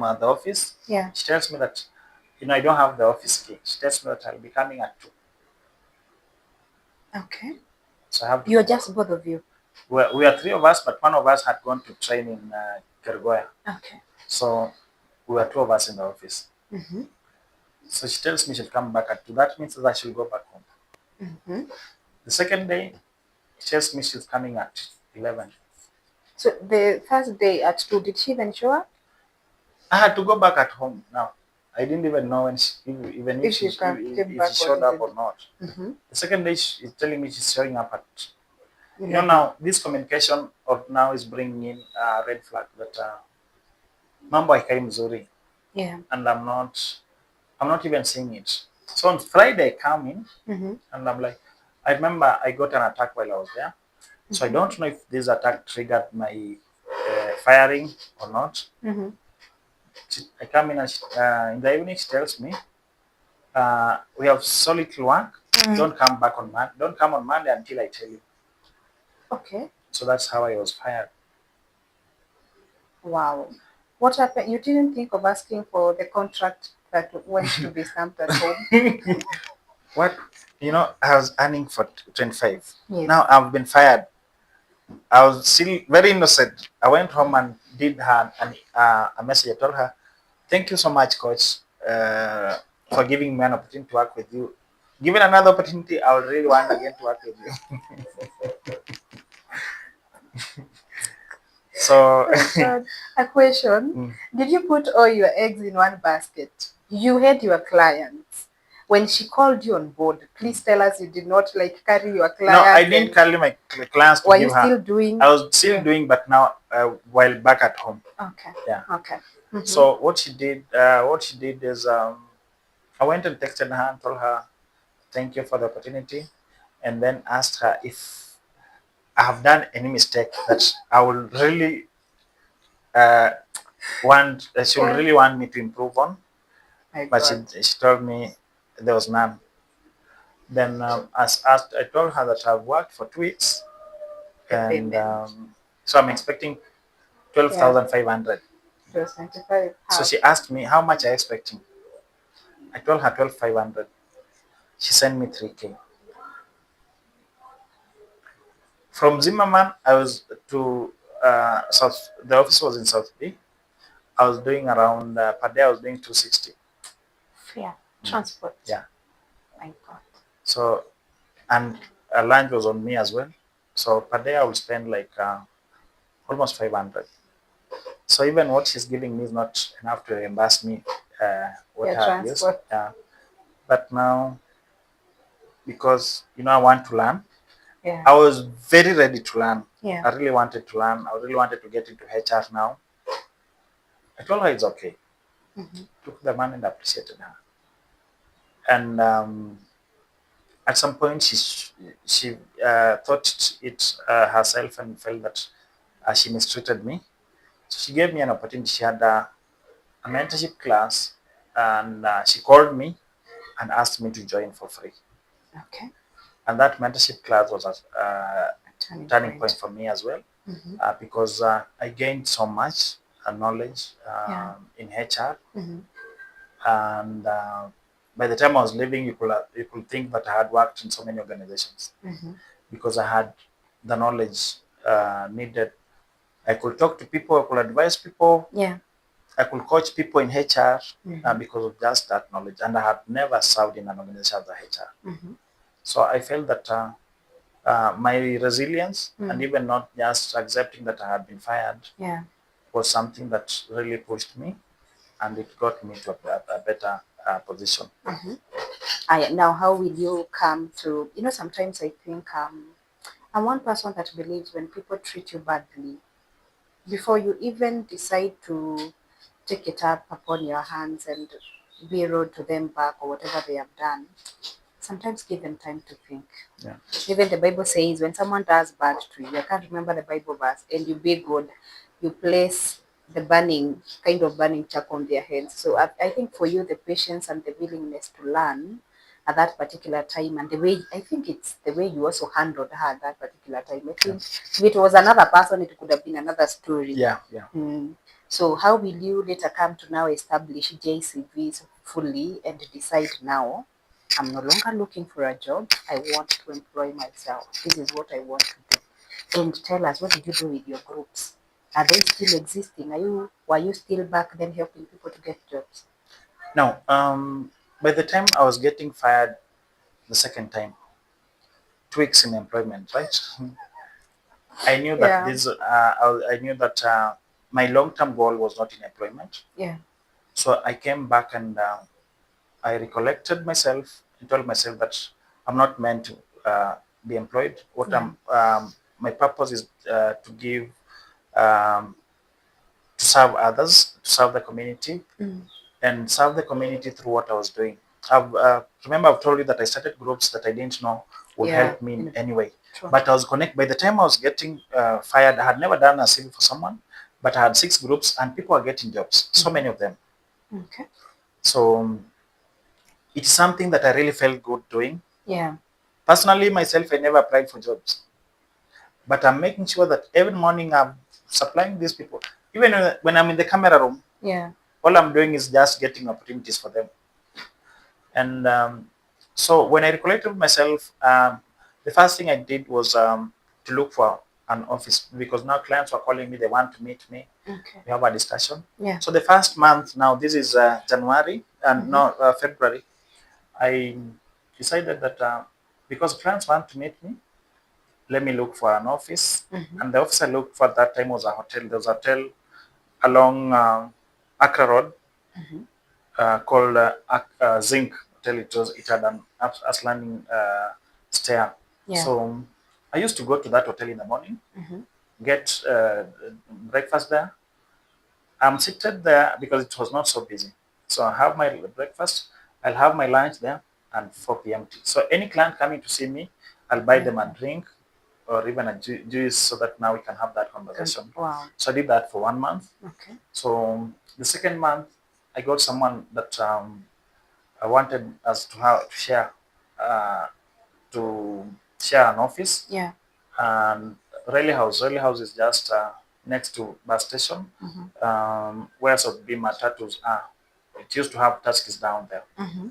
S1: at the office.
S2: Yeah.
S1: She tells me that I don't have the office key. She tells me that I'll be coming at 2.
S2: Okay.
S1: So I have to
S2: You're
S1: go back.
S2: just both of you.
S1: We are 3 of us, but one of us had gone to train in Kergoya.
S2: Okay.
S1: So we were 2 of us in the office.
S2: Mm-hmm.
S1: So she tells me she'll come back at 2. That means that I should go back home.
S2: Mm-hmm.
S1: The second day, she tells me she's coming at 11.
S2: So the first day at 2, did she even show up?
S1: I had to go back at home now. I didn't even know when even
S2: If she came
S1: if she
S2: back, what
S1: showed
S2: is
S1: up
S2: it?
S1: or not.
S2: Mm-hmm.
S1: The second day she's telling me she's showing up at.
S2: 11.
S1: Now this communication of now is bringing in a red flag that mambo haikai mzuri,
S2: Yeah.
S1: and I'm not even seeing it. So on Friday I come in
S2: Mm-hmm.
S1: and I'm like, I remember I got an attack while I was there. So I don't know if this attack triggered my firing or not.
S2: Mm-hmm.
S1: I come in and in the evening she tells me, we have solid work. Don't come back on Monday. Don't come on Monday until I tell you.
S2: Okay.
S1: So that's how I was fired.
S2: Wow. What happened? You didn't think of asking for the contract that went to be stamped at home?
S1: What I was earning for 25.
S2: Yes.
S1: Now I've been fired. I was still very innocent. I went home and did her a message. I told her, "Thank you so much, coach, for giving me an opportunity to work with you. Given another opportunity, I would really want again to work with you." So,
S2: Oh God. A question. Did you put all your eggs in one basket? You had your clients. When she called you on board, please tell us you did not like carry your
S1: no, I
S2: clients
S1: didn't
S2: and
S1: carry my clients to
S2: were you
S1: give her.
S2: still doing?
S1: I was still
S2: Yeah.
S1: doing, but now while back at home.
S2: Okay.
S1: Yeah.
S2: Okay. Mm-hmm.
S1: So what she did is, I went and texted her and told her, "Thank you for the opportunity," and then asked her if I have done any mistake that I will really uh, she will
S2: Yeah.
S1: really want me to improve on.
S2: My
S1: But
S2: God.
S1: she told me there was none. Then as asked, I told her that I've worked for 2 weeks,
S2: The
S1: and
S2: payment.
S1: so I'm expecting twelve
S2: Yeah.
S1: thousand five hundred.
S2: It was 95.
S1: So
S2: How?
S1: she asked me how much I expecting. I told her 12,500. She sent me 3K. From Zimmerman, I was to South. The office was in South B. I was doing around per day. I was doing 260.
S2: Yeah. Transport.
S1: Yeah.
S2: My God.
S1: So and lunch was on me as well. So per day I will spend like almost 500. So even what she's giving me is not enough to reimburse me what
S2: Your
S1: I have used.
S2: transport.
S1: Yeah. But now, because I want to learn,
S2: Yeah.
S1: I was very ready to learn.
S2: Yeah.
S1: I really wanted to learn. I really wanted to get into HR now. I told her it's okay.
S2: Mm-hmm.
S1: Took the money and appreciated her. And at some point, she thought it herself and felt that she mistreated me. So she gave me an opportunity. She had a mentorship class, and she called me and asked me to join for free.
S2: Okay.
S1: And that mentorship class was a turning point
S2: Point.
S1: for me as well,
S2: Mm-hmm.
S1: because I gained so much knowledge
S2: Yeah.
S1: in HR,
S2: Mm-hmm.
S1: and by the time I was leaving, you could think that I had worked in so many organizations
S2: Mm-hmm.
S1: because I had the knowledge needed I could talk to people, I could advise people,
S2: Yeah.
S1: I could coach people in HR
S2: Mm-hmm.
S1: because of just that knowledge. And I had never served in an organization as a HR.
S2: Mm-hmm.
S1: So I felt that my resilience and
S2: Mm.
S1: even not just accepting that I had been fired
S2: Yeah.
S1: was something that really pushed me and it got me to a better position.
S2: Mm-hmm. Now, how will you come to, sometimes I think I'm one person that believes when people treat you badly, before you even decide to take it up upon your hands and be rude to them back or whatever they have done, sometimes give them time to think.
S1: Yeah.
S2: Even the Bible says when someone does bad to you, I can't remember the Bible verse, and you be good, you place the kind of burning chuck on their heads. So I think for you, the patience and the willingness to learn at that particular time, and the way, I think it's the way you also handled her at that particular time. I think if it was another person, it could have been another story.
S1: Yeah. Yeah.
S2: Mm. So how will you later come to now establish JCVs fully and decide now, I'm no longer looking for a job. I want to employ myself. This is what I want to do. And tell us, what did you do with your groups? Are they still existing? Were you still back then helping people to get jobs?
S1: Now, by the time I was getting fired the second time, 2 weeks in employment, right? I knew that
S2: Yeah.
S1: this. I knew that my long-term goal was not in employment.
S2: Yeah.
S1: So I came back and I recollected myself and told myself that I'm not meant to be employed. What
S2: Yeah.
S1: I'm, my purpose is to give, um, to serve others, to serve the community,
S2: Mm.
S1: and serve the community through what I was doing. Remember, I've told you that I started groups that I didn't know would
S2: Yeah.
S1: help me in any way.
S2: True.
S1: But I was connected. By the time I was getting fired, I had never done a CV for someone, but I had 6 groups and people are getting jobs. So many of them.
S2: Okay.
S1: So it's something that I really felt good doing.
S2: Yeah.
S1: Personally, myself, I never applied for jobs, but I'm making sure that every morning I'm supplying these people. Even when I'm in the camera room,
S2: Yeah.
S1: all I'm doing is just getting opportunities for them. And so when I recollected myself, the first thing I did was to look for an office because now clients were calling me, they want to meet me.
S2: Okay.
S1: We have a discussion.
S2: Yeah.
S1: So the first month, now this is January and
S2: Mm-hmm.
S1: no February, I decided that because clients want to meet me, let me look for an office.
S2: Mm-hmm.
S1: And the office I looked for at that time was a hotel. There was a hotel along Accra Road
S2: Mm-hmm.
S1: called Zinc Hotel. It had an ascending stair.
S2: Yeah.
S1: So I used to go to that hotel in the morning,
S2: Mm-hmm.
S1: get breakfast there. I'm seated there because it was not so busy. So I have my breakfast, I'll have my lunch there, and 4 p.m. tea. So any client coming to see me, I'll buy them a
S2: Okay.
S1: drink or even a juice so that now we can have that conversation.
S2: Wow.
S1: So I did that for 1 month.
S2: Okay.
S1: So the second month, I got someone that I wanted us to have uh, to share an office.
S2: Yeah.
S1: And Rally House is just next to bus station,
S2: Mm-hmm.
S1: where some be matatus are. It used to have taxis down there.
S2: Mm-hmm.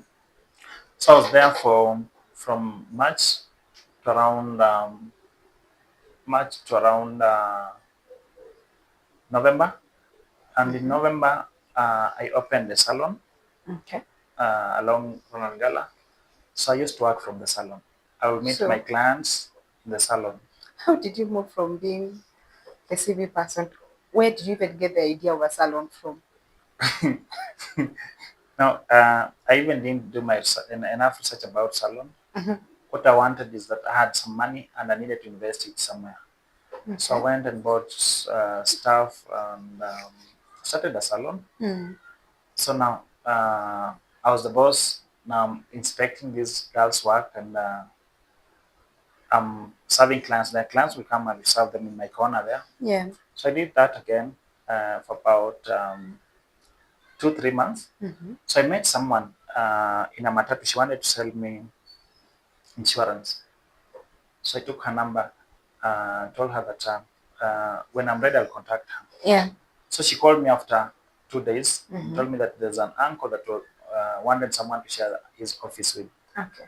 S1: So I was there for from to around March to around November, and in
S2: Mm-hmm.
S1: November I opened a salon
S2: Okay.
S1: along Ronald Gala. So I used to work from the salon. I would meet my
S2: So
S1: clients in the salon.
S2: how did you move from being a CV person? Where did you even get the idea of a salon from?
S1: Now, I even didn't do enough research about salon.
S2: Mm-hmm.
S1: What I wanted is that I had some money and I needed to invest it somewhere. So I
S2: Okay.
S1: went and bought stuff and started a salon.
S2: Mm.
S1: So now I was the boss. Now I'm inspecting these girls' work and I'm serving clients. The clients will come and we serve them in my corner there.
S2: Yeah.
S1: So I did that again for about 2, 3 months.
S2: Mm-hmm.
S1: So I met someone in a matatu. She wanted to sell me insurance. So I took her number, told her that when I'm ready, I'll contact her.
S2: Yeah.
S1: So she called me after 2 days and
S2: Mm-hmm.
S1: told me that there's an uncle that wanted someone to share his office with.
S2: Okay.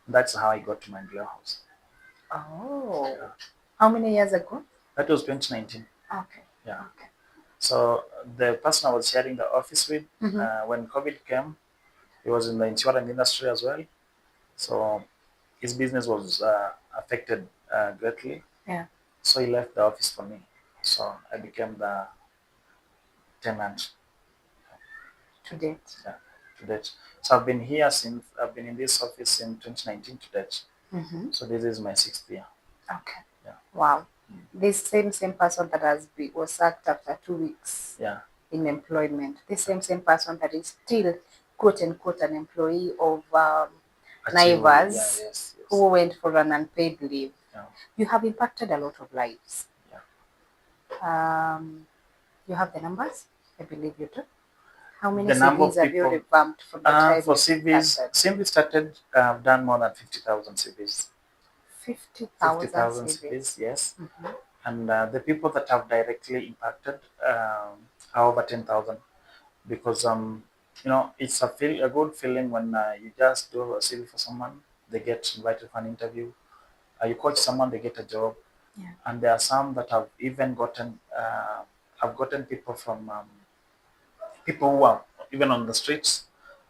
S1: That's how I got to my Glow house.
S2: Oh.
S1: Yeah.
S2: How many years ago?
S1: That was 2019.
S2: Okay.
S1: Yeah.
S2: Okay.
S1: So the person I was sharing the office with,
S2: Mm-hmm.
S1: when COVID came, he was in the insurance industry as well. So his business was affected greatly.
S2: Yeah.
S1: So he left the office for me. So I became the tenant.
S2: To date.
S1: Yeah, to date. So I've been in this office since 2019 to date.
S2: Mm-hmm.
S1: So this is my sixth year.
S2: Okay.
S1: Yeah.
S2: Wow. This same person that was sacked after 2 weeks
S1: Yeah.
S2: in employment. This same person that is still quote unquote an employee of
S1: Achieve. Yeah.
S2: Naivas
S1: Yes. Yes.
S2: who went for an unpaid leave.
S1: Yeah.
S2: You have impacted a lot of lives.
S1: Yeah.
S2: Um, you have the numbers? I believe you do. How many
S1: The number
S2: CVs
S1: of
S2: have you
S1: people
S2: revamped from the time
S1: for
S2: you
S1: CVs
S2: started?
S1: since we started, I've done more than 50,000 CVs.
S2: 50,000
S1: 50,000
S2: CVs.
S1: CVs, yes.
S2: Mm-hmm.
S1: And the people that have directly impacted are over 10,000, because it's a good feeling when you just do a CV for someone, they get invited for an interview. You coach someone, they get a job.
S2: Yeah.
S1: And there are some that have even gotten people from people who are even on the streets.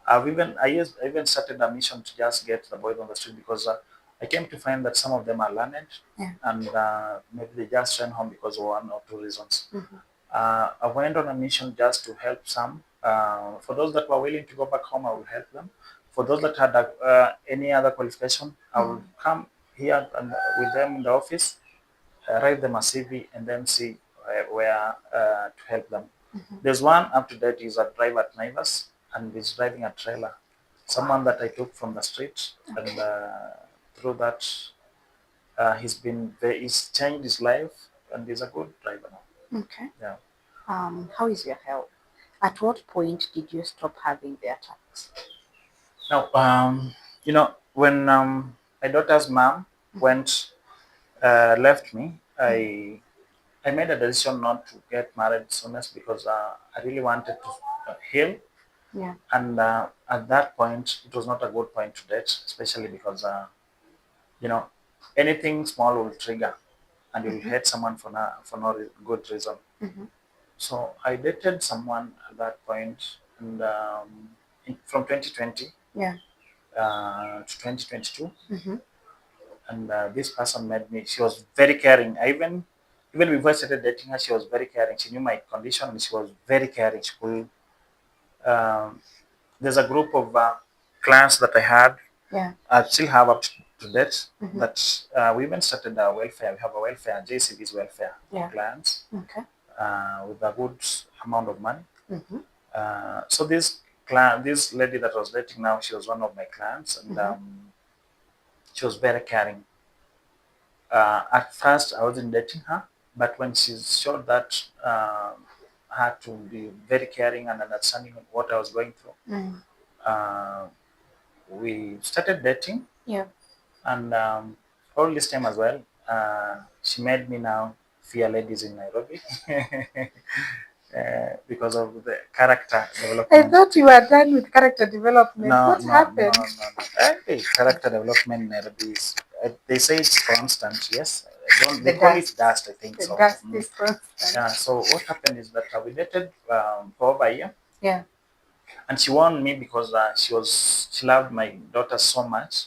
S1: I even started a mission to just get the boys on the street, because I came to find that some of them are learned,
S2: Yeah.
S1: and maybe they just ran home because of one or two reasons.
S2: Mm-hmm.
S1: I went on a mission just to help some. For those that were willing to go back home, I will help them. For those that had any other qualification, I will come here and with them in the office, write them a CV, and then see where to help them. There's one up to date is a driver at Naivas, and he's driving a trailer. Someone that I took from the street, and through that, he's changed his life, and he's a good driver now.
S2: Okay.
S1: Yeah.
S2: How is your health? At what point did you stop having the attacks?
S1: Now, when my daughter's mom went left me, I made a decision not to get married soonest, because I really wanted to heal.
S2: Yeah.
S1: And at that point, it was not a good point to date, especially because you know anything small will trigger, and you'll hate someone for no good reason.
S2: Mm-hmm.
S1: So I dated someone at that point, and from 2020
S2: Yeah.
S1: to 2022.
S2: Mm-hmm.
S1: And this person made me. She was very caring. Even before I started dating her, she was very caring. She knew my condition, and she was very caring. She could. Um, there's a group of clients that I had.
S2: Yeah.
S1: I still have up to date.
S2: Mm-hmm.
S1: That we even started a welfare. We have a welfare, JCB's welfare for
S2: Yeah.
S1: clients,
S2: Okay.
S1: with a good amount of money.
S2: Mm-hmm.
S1: So this lady that I was dating now, she was one of my clients, and
S2: Mm-hmm.
S1: she was very caring. At first, I wasn't dating her, but when she showed that her to be very caring and understanding of what I was going through,
S2: Mm.
S1: uh, we started dating.
S2: Yeah.
S1: And all this time as well, she made me now fear ladies in Nairobi, because of the character
S2: I
S1: development.
S2: thought you were done with character development.
S1: No,
S2: What
S1: no, no,
S2: happened?
S1: no, no. Hey, character development in Nairobi is, they say it's constant. Yes, they
S2: The
S1: call it
S2: dust.
S1: dust, I think
S2: The
S1: so.
S2: dust is constant.
S1: Yeah. So what happened is that we dated for over a year,
S2: Yeah.
S1: and she warned me because she loved my daughter so much.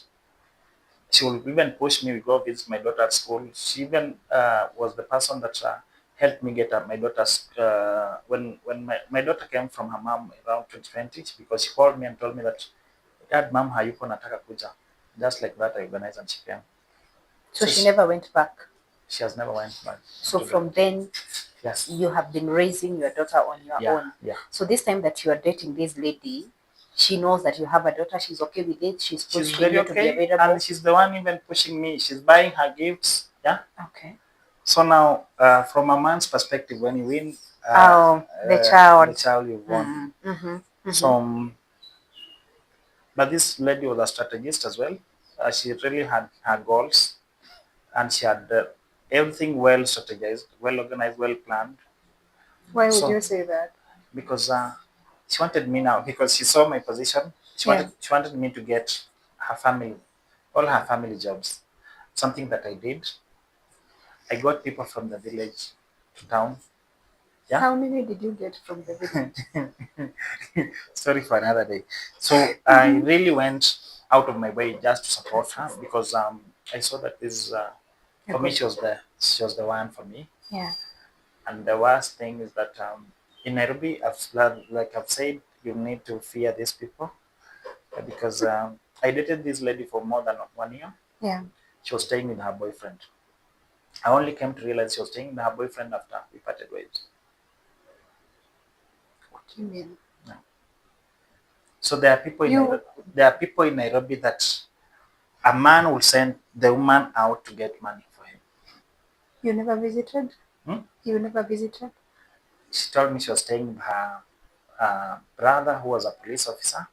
S1: She will even push me to go visit my daughter at school. She even was the person that helped me get my daughter's when my daughter came from her mom around 2020, because she called me and told me that, Dad, mom hayuko, nataka kuja. Just like that, I organized and she came.
S2: So
S1: So
S2: she never went back.
S1: she has never went back
S2: So
S1: to the.
S2: from then,
S1: Yes.
S2: you have been raising your daughter on your
S1: Yeah.
S2: own.
S1: Yeah.
S2: So this time that you are dating this lady, she knows that you have a daughter. She's okay with it. She's
S1: She's
S2: pushing
S1: very
S2: you to be
S1: okay,
S2: available.
S1: and she's the one even pushing me. She's buying her gifts. Yeah.
S2: Okay.
S1: So now, from a man's perspective, when you win
S2: Oh, the
S1: the
S2: child.
S1: child, you won.
S2: Mm-hmm. Mm-hmm.
S1: So, but this lady was a strategist as well. She really had her goals, and she had everything well strategized, well organized, well planned.
S2: Why would
S1: So,
S2: you say that?
S1: because she wanted me now, because she saw my position.
S2: Yeah.
S1: She wanted me to get her family, all her family jobs. Something that I did. I got people from the village to town. Yeah.
S2: How many did you get from the village?
S1: Story for another day. So I really went out of my way just to support her because I saw that this for me
S2: Okay.
S1: she was the one for me.
S2: Yeah.
S1: And the worst thing is that in Nairobi, like I've said, you need to fear these people because I dated this lady for more than 1 year.
S2: Yeah.
S1: She was staying with her boyfriend. I only came to realize she was staying with her boyfriend after we parted ways.
S2: What do you mean?
S1: Yeah. So there are people in Nairobi that a man will send the woman out to get money for him.
S2: You never visited?
S1: Hmm?
S2: You never visited?
S1: She told me she was staying with her brother who was a police officer.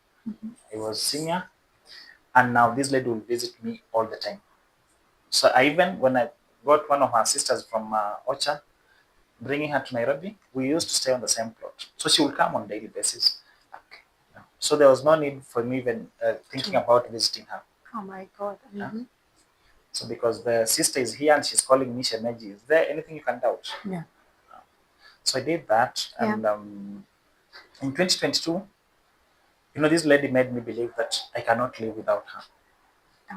S1: He was senior, and now this lady will visit me all the time. So I even when I got one of her sisters from Ocha, bringing her to Nairobi, we used to stay on the same plot. So she will come on daily basis.
S2: Okay.
S1: Yeah. So there was no need for me even thinking about visiting her.
S2: Oh my God.
S1: Yeah.
S2: Mm-hmm.
S1: So because the sister is here and she's calling me Shemeji, is there anything you can doubt?
S2: Yeah.
S1: So I did that,
S2: Yeah.
S1: and in 2022, this lady made me believe that I cannot live without her.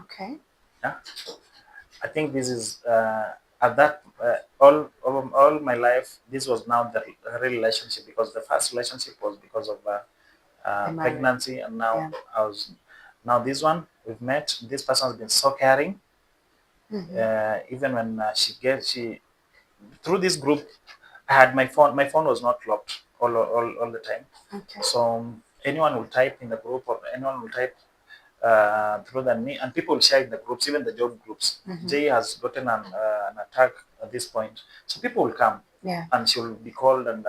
S2: Okay.
S1: Yeah, I think this is at that all my life. This was now the real relationship because the first relationship was because of
S2: The marriage.
S1: pregnancy, and now
S2: Yeah.
S1: now this one we've met. This person has been so caring. Even when she through this group, I had my phone. My phone was not locked all the time.
S2: Okay.
S1: So anyone will type in the group or anyone will type through than me, and people will share in the groups, even the job groups. Jay has gotten an attack at this point, so people will come.
S2: Yeah.
S1: And she will be called, and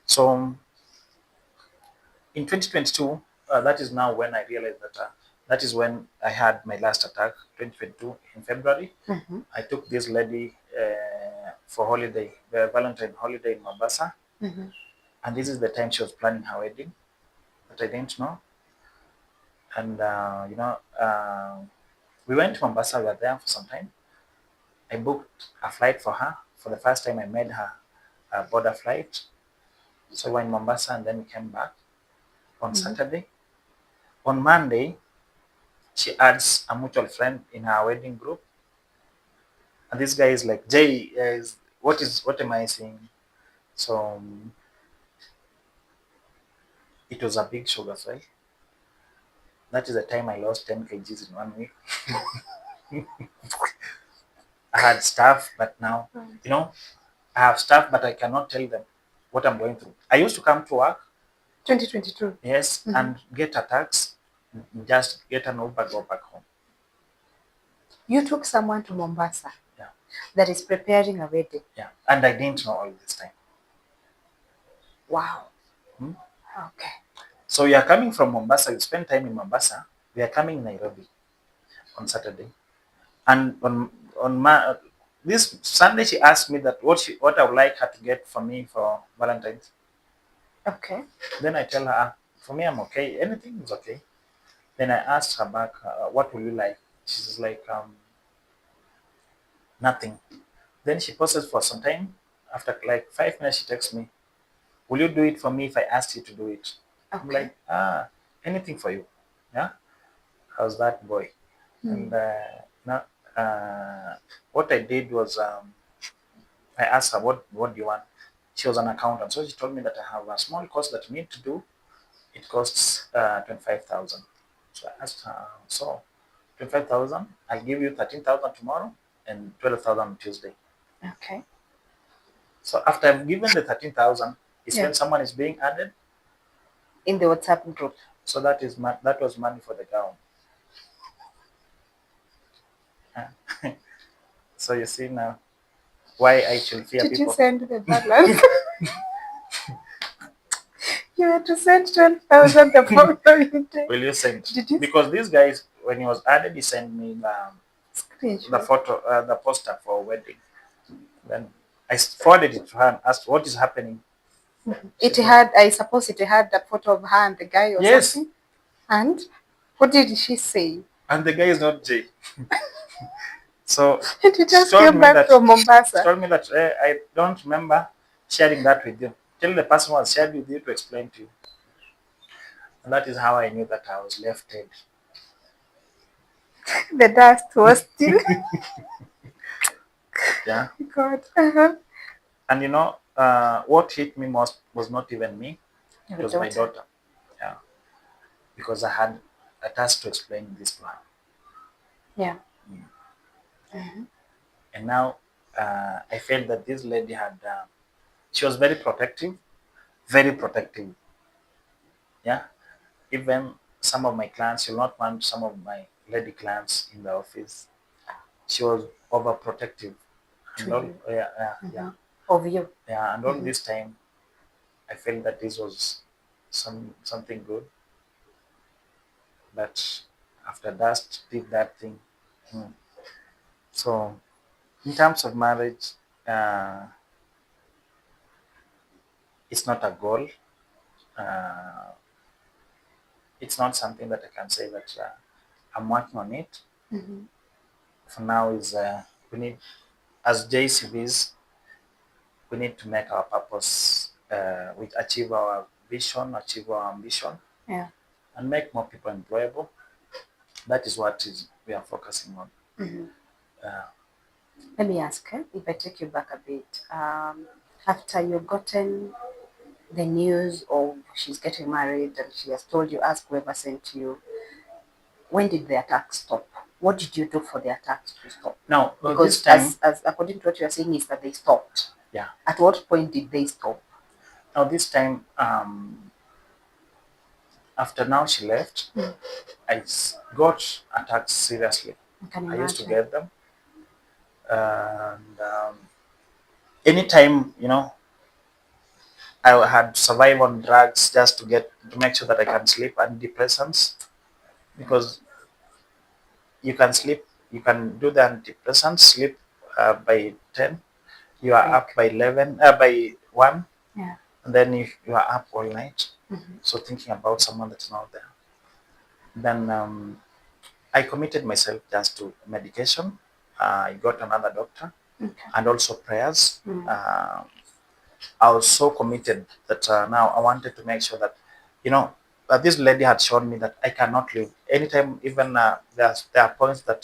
S1: so in 2022, that is now when I realized that that is when I had my last attack. 2022 in February, I took this lady for holiday, the Valentine holiday in Mombasa, and this is the time she was planning her wedding, but I didn't know. And we went to Mombasa. We were there for some time. I booked a flight for her. For the first time, I made her a border flight. So we were in Mombasa, and then we came back on Saturday. On Monday, she adds a mutual friend in her wedding group, and this guy is like, Jay, what am I saying? So it was a big shock as well. That is the time I lost 10 kgs in 1 week. I had stuff, but now, I have stuff, but I cannot tell them what I'm going through. I used to come to work,
S2: 2022.
S1: yes, and get attacks, just get an Uber, go back home.
S2: You took someone to Mombasa.
S1: Yeah.
S2: That is preparing a wedding.
S1: Yeah, and I didn't know all this time.
S2: Wow. Okay.
S1: So you are coming from Mombasa, you spend time in Mombasa, we are coming in Nairobi on Saturday. And this Sunday, she asked me that what I would like her to get for me for Valentine's.
S2: Okay.
S1: Then I tell her, for me, I'm okay. Anything is okay. Then I asked her back, what will you like? She's like, nothing. Then she pauses for some time. After like 5 minutes, she texts me, will you do it for me if I asked you to do it? I'm
S2: Okay.
S1: like, anything for you. Yeah. How's that boy? And now, what I did was I asked her, what do you want? She was an accountant. So she told me that I have a small course that I need to do. It costs 25,000. So I asked her, so 25,000, I'll give you 13,000 tomorrow and 12,000 on Tuesday.
S2: Okay.
S1: So after I've given the 13,000, is
S2: Yeah.
S1: when someone is being added.
S2: In the WhatsApp group.
S1: So that was money for the gown. So you see now why I should fear
S2: Did
S1: people.
S2: you send the balance? You had to send 12,000 the following day.
S1: Will you send?
S2: Did you
S1: Because these guys, when he was added, he sent me the
S2: screenshot?
S1: photo, the poster for wedding. Then I forwarded it to her and asked, what is happening?
S2: It had, I suppose it had the photo of her and the guy or
S1: Yes.
S2: something. And what did she say?
S1: And the guy is not Jay. So
S2: And he just
S1: told
S2: came
S1: me
S2: back
S1: that-
S2: from
S1: she
S2: Mombasa.
S1: told me that I don't remember. sharing that with you. Tell the person was shared with you to explain to you. And that is how I knew that I was left dead.
S2: The dust was still
S1: Yeah.
S2: God.
S1: And what hit me most was not even me, it
S2: Your
S1: was my
S2: daughter.
S1: daughter. Yeah. Because I had a task to explain this to her.
S2: Yeah.
S1: And now I felt that this lady had, she was very protective, very protective. Yeah. Even some of my clients, you'll not want some of my lady clients in the office. She was overprotective.
S2: To
S1: And all,
S2: you. Of you.
S1: yeah. And all this time, I felt that this was something good. But after that, did that thing. Hmm. So, in terms of marriage, uh, it's not a goal. Uh, it's not something that I can say that I'm working on it. For now, is we need, as JCBs, we need to make our purpose, we achieve our vision, achieve our ambition,
S2: Yeah.
S1: and make more people employable. That is what is we are focusing on.
S2: Let me ask her if I take you back a bit. After you've gotten the news of she's getting married and she has told you, ask whoever sent you, when did the attack stop? What did you do for the attacks to stop?
S1: Now, this
S2: Because
S1: time,
S2: as according to what you are saying is that they stopped.
S1: yeah.
S2: At what point did they stop?
S1: Now, this time, after now she left, got attacked seriously.
S2: I can
S1: I used to
S2: imagine.
S1: get them, and anytime I had to survive on drugs just to make sure that I can sleep, and depressants, because you can sleep, you can do the antidepressants, sleep by 10, you are
S2: Break.
S1: up by 11, by 1,
S2: Yeah.
S1: and then you are up all night, so thinking about someone that's not there. Then I committed myself just to medication. I got another doctor
S2: Okay.
S1: and also prayers. I was so committed that now I wanted to make sure that, this lady had shown me that I cannot live. Anytime, even there are points that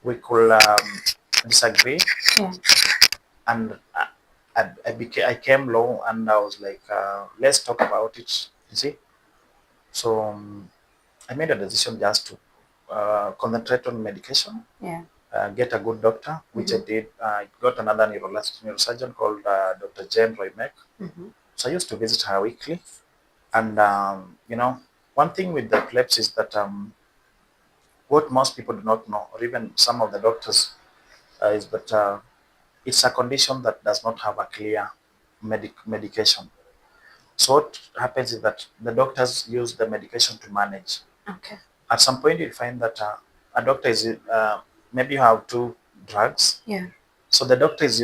S1: we could disagree,
S2: Yeah.
S1: and I came low and I was like, let's talk about it. You see, so I made a decision just to concentrate on medication,
S2: Yeah.
S1: get a good doctor, which I did. I got another neurosurgeon called Dr. Jane Roymek. So I used to visit her weekly. And, one thing with the epilepsy is that what most people do not know, or even some of the doctors, is that it's a condition that does not have a clear medication. So what happens is that the doctors use the medication to manage.
S2: Okay.
S1: At some point, you find that a doctor is, maybe you have two drugs.
S2: Yeah.
S1: So the doctor is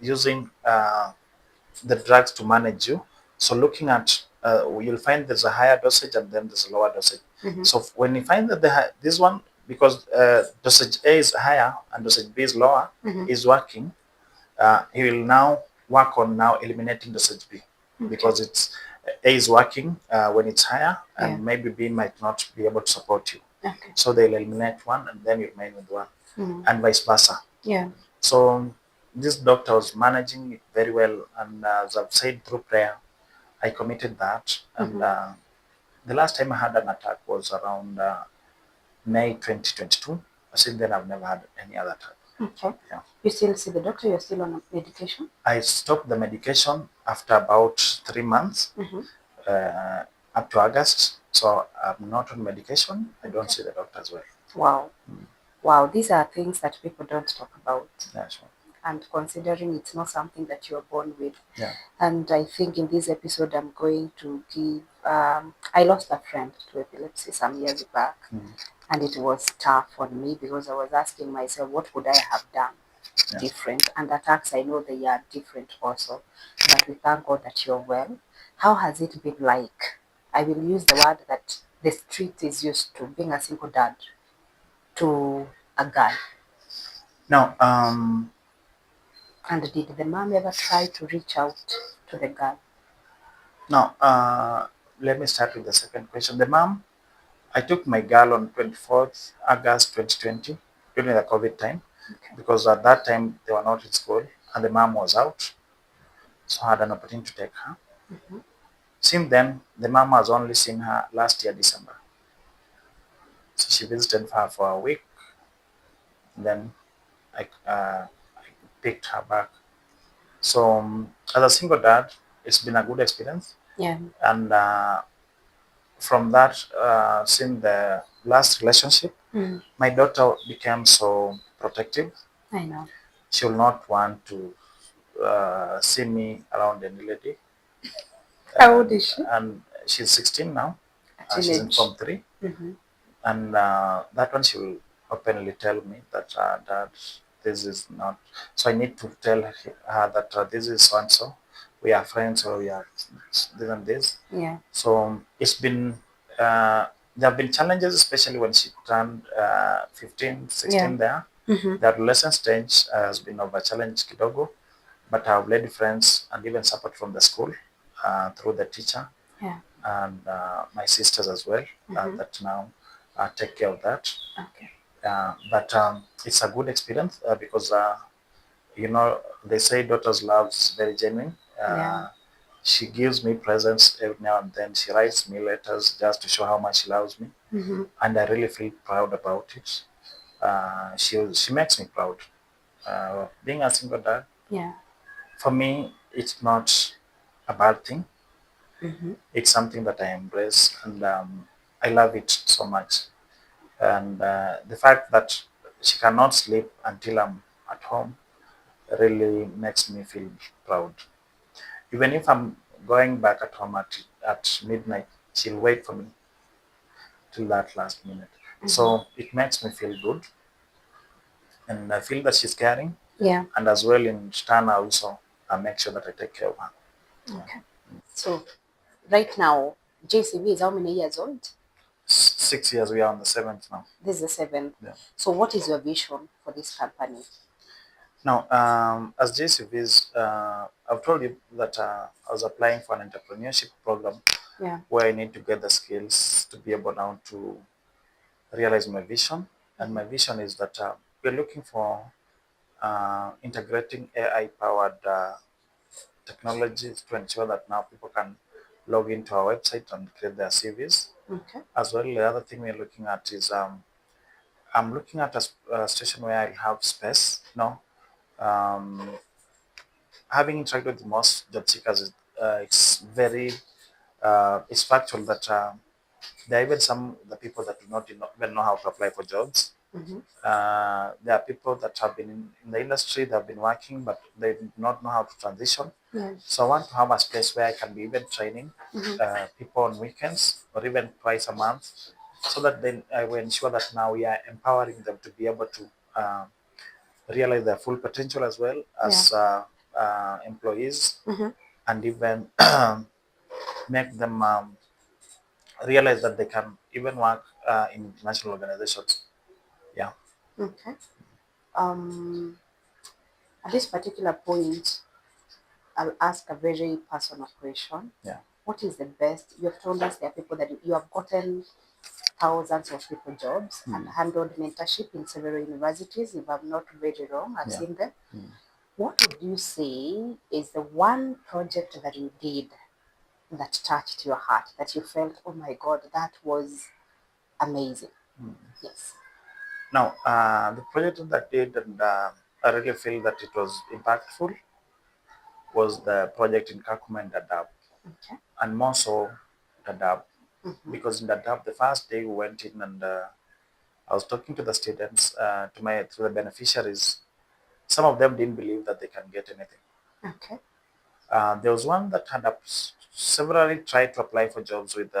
S1: using the drugs to manage you. So looking at, you'll find there's a higher dosage and then there's a lower dosage. So when you find that this one, because dosage A is higher and dosage B is lower, is working, he will now work on now eliminating dosage B, because it's A is working when it's higher, and
S2: Yeah.
S1: maybe B might not be able to support you.
S2: Okay.
S1: So they'll eliminate one and then you remain with one, and vice versa.
S2: Yeah.
S1: So this doctor was managing it very well, and as I've said, through prayer, I committed that. And the last time I had an attack was around May 2022. Since then, I've never had any other attack.
S2: Okay.
S1: Yeah.
S2: You still see the doctor? You're still on medication?
S1: I stopped the medication after about 3 months, uh, up to August. So I'm not on medication. I don't see the doctor as well.
S2: Wow. Wow. These are things that people don't talk about.
S1: Yeah, sure.
S2: And considering it's not something that you're born with.
S1: Yeah.
S2: And I think in this episode, I'm going to give. I lost a friend to epilepsy some years back, and it was tough on me because I was asking myself, what would I have done different? And attacks, I know they are different also, but we thank God that you're well. How has it been like? I will use the word that the street is used to, being a single dad to a guy.
S1: Now,
S2: And did the mom ever try to reach out to the girl?
S1: Now, let me start with the second question. The mom, I took my girl on 24th August 2020 during the COVID time
S2: Okay.
S1: because at that time they were not in school and the mom was out. So I had an opportunity to take her.
S2: Mm-hmm.
S1: Since then, the mom has only seen her last year, December. So she visited her for a week. Then I picked her back. So as a single dad, it's been a good experience.
S2: Yeah.
S1: And from that, since the last relationship,
S2: Mm.
S1: my daughter became so protective.
S2: I know.
S1: She will not want to see me around any lady.
S2: How old is she?
S1: And she's 16 now.
S2: A
S1: She's in
S2: teenage.
S1: Form 3.
S2: Mm-hmm.
S1: And that one she will openly tell me that that this is not. So I need to tell her that this is so and so. We are friends or we are this and this.
S2: Yeah.
S1: So it's been there have been challenges, especially when she turned 15,
S2: Yeah.
S1: 16 there.
S2: Mm-hmm.
S1: The adolescent stage has been of a challenge kidogo, but I've led friends and even support from the school through the teacher
S2: Yeah.
S1: and my sisters as well
S2: Mm-hmm.
S1: that now take care of that.
S2: Okay.
S1: But it's a good experience because you know they say daughters' love is very genuine.
S2: Yeah.
S1: She gives me presents every now and then. She writes me letters just to show how much she loves me,
S2: Mm-hmm.
S1: and I really feel proud about it. She makes me proud. Being a single dad,
S2: Yeah.
S1: for me, it's not a bad thing.
S2: Mm-hmm.
S1: It's something that I embrace, and I love it so much. And the fact that she cannot sleep until I'm at home really makes me feel proud. Even if I'm going back at home at midnight, she'll wait for me till that last minute.
S2: Mm-hmm.
S1: So it makes me feel good, and I feel that she's caring,
S2: Yeah.
S1: and as well in Stan also, I make sure that I take care of her. Yeah.
S2: Okay. So right now, JCB is how many years old?
S1: 6 years, we are on the seventh now.
S2: This is the seventh.
S1: Yeah.
S2: So what is your vision for this company?
S1: Now, as JCVs, I've told you that I was applying for an entrepreneurship program
S2: Yeah.
S1: where I need to get the skills to be able now to realize my vision. And
S2: Mm-hmm.
S1: my vision is that we're looking for integrating AI powered technologies to ensure that now people can log into our website and create their CVs.
S2: Okay.
S1: As well, the other thing we're looking at is I'm looking at a station where I have space. Um, Having interacted with most job seekers, it's very it's factual that there are even some the people that do not even know how to apply for jobs.
S2: Mm-hmm.
S1: There are people that have been in the industry, they have been working, but they do not know how to transition.
S2: Yeah.
S1: So I want to have a space where I can be even training
S2: Mm-hmm.
S1: people on weekends or even twice a month, so that then I will ensure that now we are empowering them to be able to realize their full potential as well
S2: Yeah.
S1: as employees,
S2: Mm-hmm.
S1: and even make them realize that they can even work in international organizations. Yeah,
S2: Okay. Um, at this particular point, I'll ask a very personal question.
S1: yeah,
S2: What is the best? You have told us there are people that you have gotten thousands of people jobs and handled mentorship in several universities. If I'm not very wrong, I've
S1: yeah.
S2: seen them. What would you say is the one project that you did that touched your heart, that you felt, oh my God, that was amazing? Yes.
S1: Now, the project that did, and I really feel that it was impactful, was the project in Kakuma and Dadaab,
S2: Okay.
S1: and more so Dadaab,
S2: Mm-hmm.
S1: because in Dadaab, the first day we went in and I was talking to the students, to the beneficiaries. Some of them didn't believe that they can get anything.
S2: Okay.
S1: There was one that had severally tried to apply for jobs with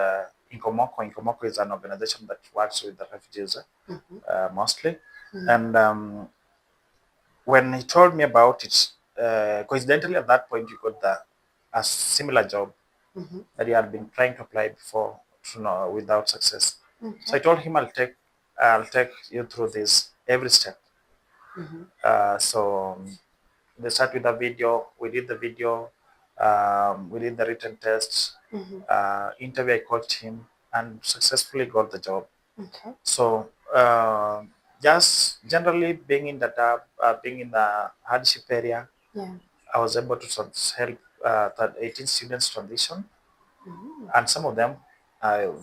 S1: Inkomoko. Inkomoko is an organization that works with the refugees
S2: Mm-hmm.
S1: mostly.
S2: Mm-hmm.
S1: And when he told me about it, coincidentally at that point, you got a similar job
S2: Mm-hmm.
S1: that he had been trying to apply before, without success. So
S2: Okay.
S1: I told him I'll take you through this every step.
S2: Mm-hmm.
S1: So They start with a video. We did the video. We did the written test. Interview. I coached him and successfully got the job.
S2: Okay.
S1: So just generally being in the being in the hardship area,
S2: Yeah.
S1: I was able to help that 18 students transition,
S2: Mm.
S1: and some of them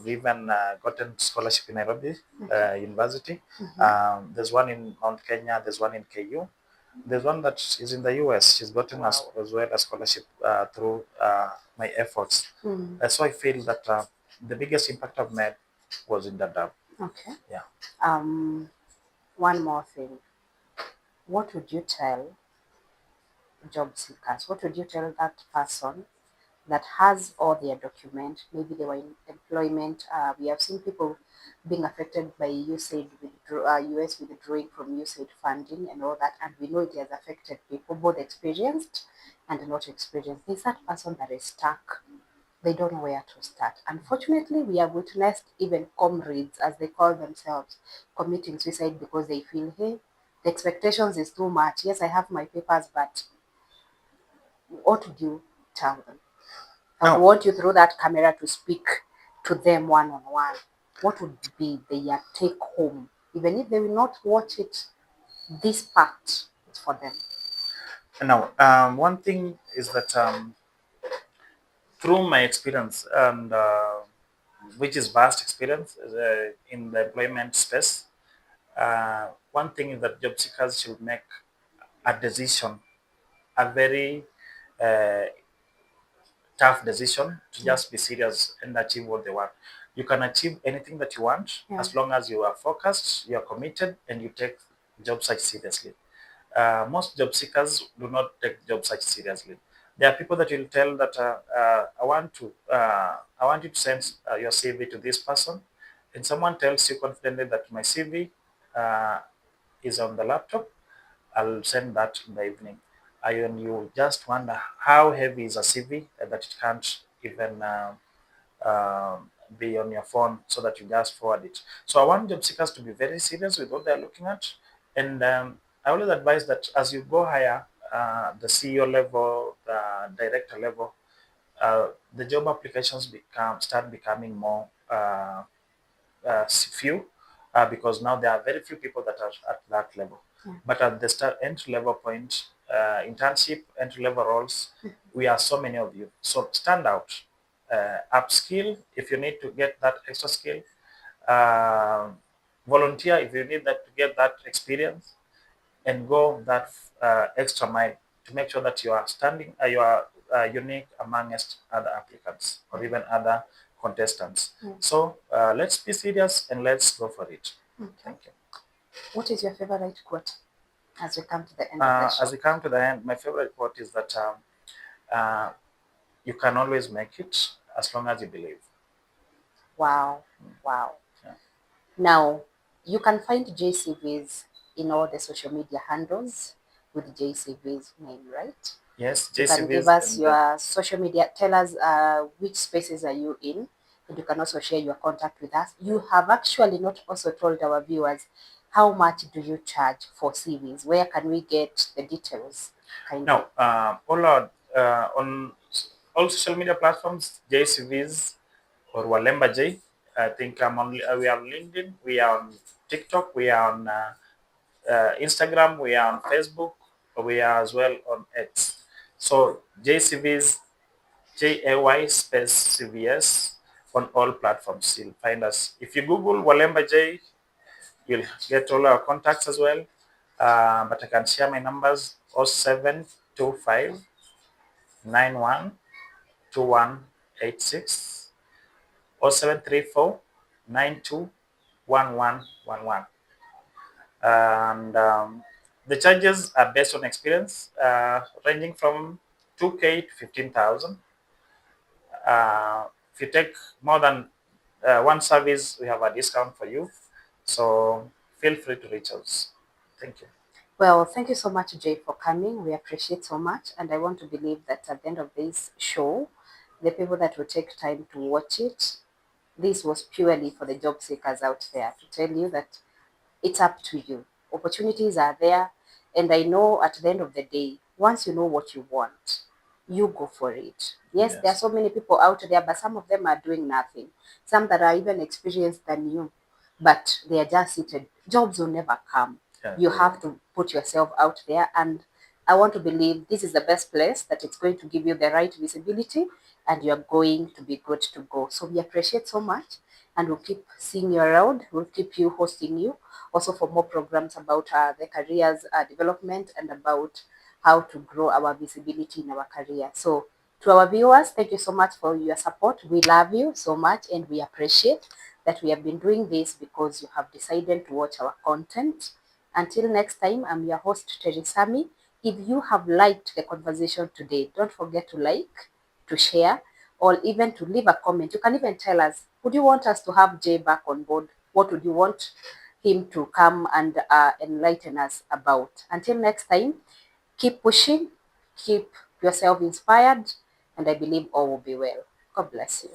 S1: we even gotten scholarship in Nairobi
S2: Okay.
S1: University.
S2: Mm-hmm.
S1: There's one in Mount Kenya. There's one in KU. There's one that is in the US. She's gotten as well a scholarship through my efforts.
S2: Mm.
S1: So I feel that the biggest impact I've made was in that dab.
S2: Okay.
S1: Yeah.
S2: Um, one more thing. What would you tell job seekers? What would you tell that person that has all their document? Maybe they were in employment. We have seen people being affected by US withdrawing from USAID funding and all that, and we know it has affected people, both experienced and not experienced. There's that person that is stuck. They don't know where to start. Unfortunately, we have witnessed even comrades, as they call themselves, committing suicide because they feel, hey, the expectations is too much. Yes, I have my papers, but what would you tell them? I would
S1: Now,
S2: want you through that camera to speak to them one on one. What would be their take home? Even if they will not watch it, this part is for them.
S1: one thing is that through my experience and which is vast experience in the employment space, one thing is that job seekers should make a decision, a very uh, tough decision to
S2: Yeah.
S1: just be serious and achieve what they want. You can achieve anything that you want
S2: Yeah.
S1: as long as you are focused, you are committed, and you take job search seriously. Most job seekers do not take job search seriously. There are people that will tell that I want you to send your CV to this person, and someone tells you confidently that my CV uh, is on the laptop. I'll send that in the evening. And you just wonder how heavy is a CV that it can't even be on your phone so that you just forward it. So I want job seekers to be very serious with what they're looking at. And I always advise that as you go higher, the CEO level, the director level, the job applications start becoming more few because now there are very few people that are at that level.
S2: Yeah.
S1: But at the start entry level point, internship, entry level roles, we are so many of you. So stand out, upskill if you need to get that extra skill, uh, volunteer if you need that to get that experience, and go that extra mile to make sure that you are unique amongst other applicants or even other contestants. So let's be serious and let's go for it.
S2: Okay.
S1: Thank you.
S2: What is your favorite quote as we come to the end of the show?
S1: As we come to the end, my favorite quote is that uh, you can always make it as long as you believe.
S2: Wow. Wow.
S1: Yeah.
S2: Now, you can find JCVs in all the social media handles with JCV's name, right?
S1: Yes,
S2: You can give
S1: JCVs
S2: us
S1: and
S2: your social media. Tell us which spaces are you in, and you can also share your contact with us. You have actually not also told our viewers how much do you charge for CVs. Where can we get the details? Kindly.
S1: now on all social media platforms, JCVs or Walemba J. I think we are on LinkedIn, we are on TikTok, we are on Instagram, we are on Facebook, we are as well on X. So JCVs, JAY space CVS on all platforms. You'll find us. If you Google Walemba J, you'll get all our contacts as well. But I can share my numbers 0725 912186 0734 921111. And the charges are based on experience, ranging from 2K to 15,000. If you take more than one service, we have a discount for you. So feel free to reach us. Thank you.
S2: Well, thank you so much, Jay, for coming. We appreciate so much. And I want to believe that at the end of this show, the people that will take time to watch it, this was purely for the job seekers out there to tell you that it's up to you. Opportunities are there. And I know at the end of the day, once you know what you want, you go for it. Yes, there are
S1: Yes.
S2: so many people out there, but some of them are doing nothing. Some that are even experienced than you, but they are just seated. Jobs will never come.
S1: Yeah,
S2: You
S1: yeah.
S2: have to put yourself out there, and I want to believe this is the best place that it's going to give you the right visibility, and you're going to be good to go. So we appreciate so much, and we'll keep seeing you around. We'll keep you hosting you also for more programs about the careers development and about how to grow our visibility in our career. So to our viewers, thank you so much for your support. We love you so much, and we appreciate that we have been doing this because you have decided to watch our content. Until next time, I'm your host, Terisami. If you have liked the conversation today, don't forget to like, to share, or even to leave a comment. You can even tell us, would you want us to have Jay back on board? What would you want him to come and enlighten us about? Until next time, keep pushing, keep yourself inspired, and I believe all will be well. God bless you.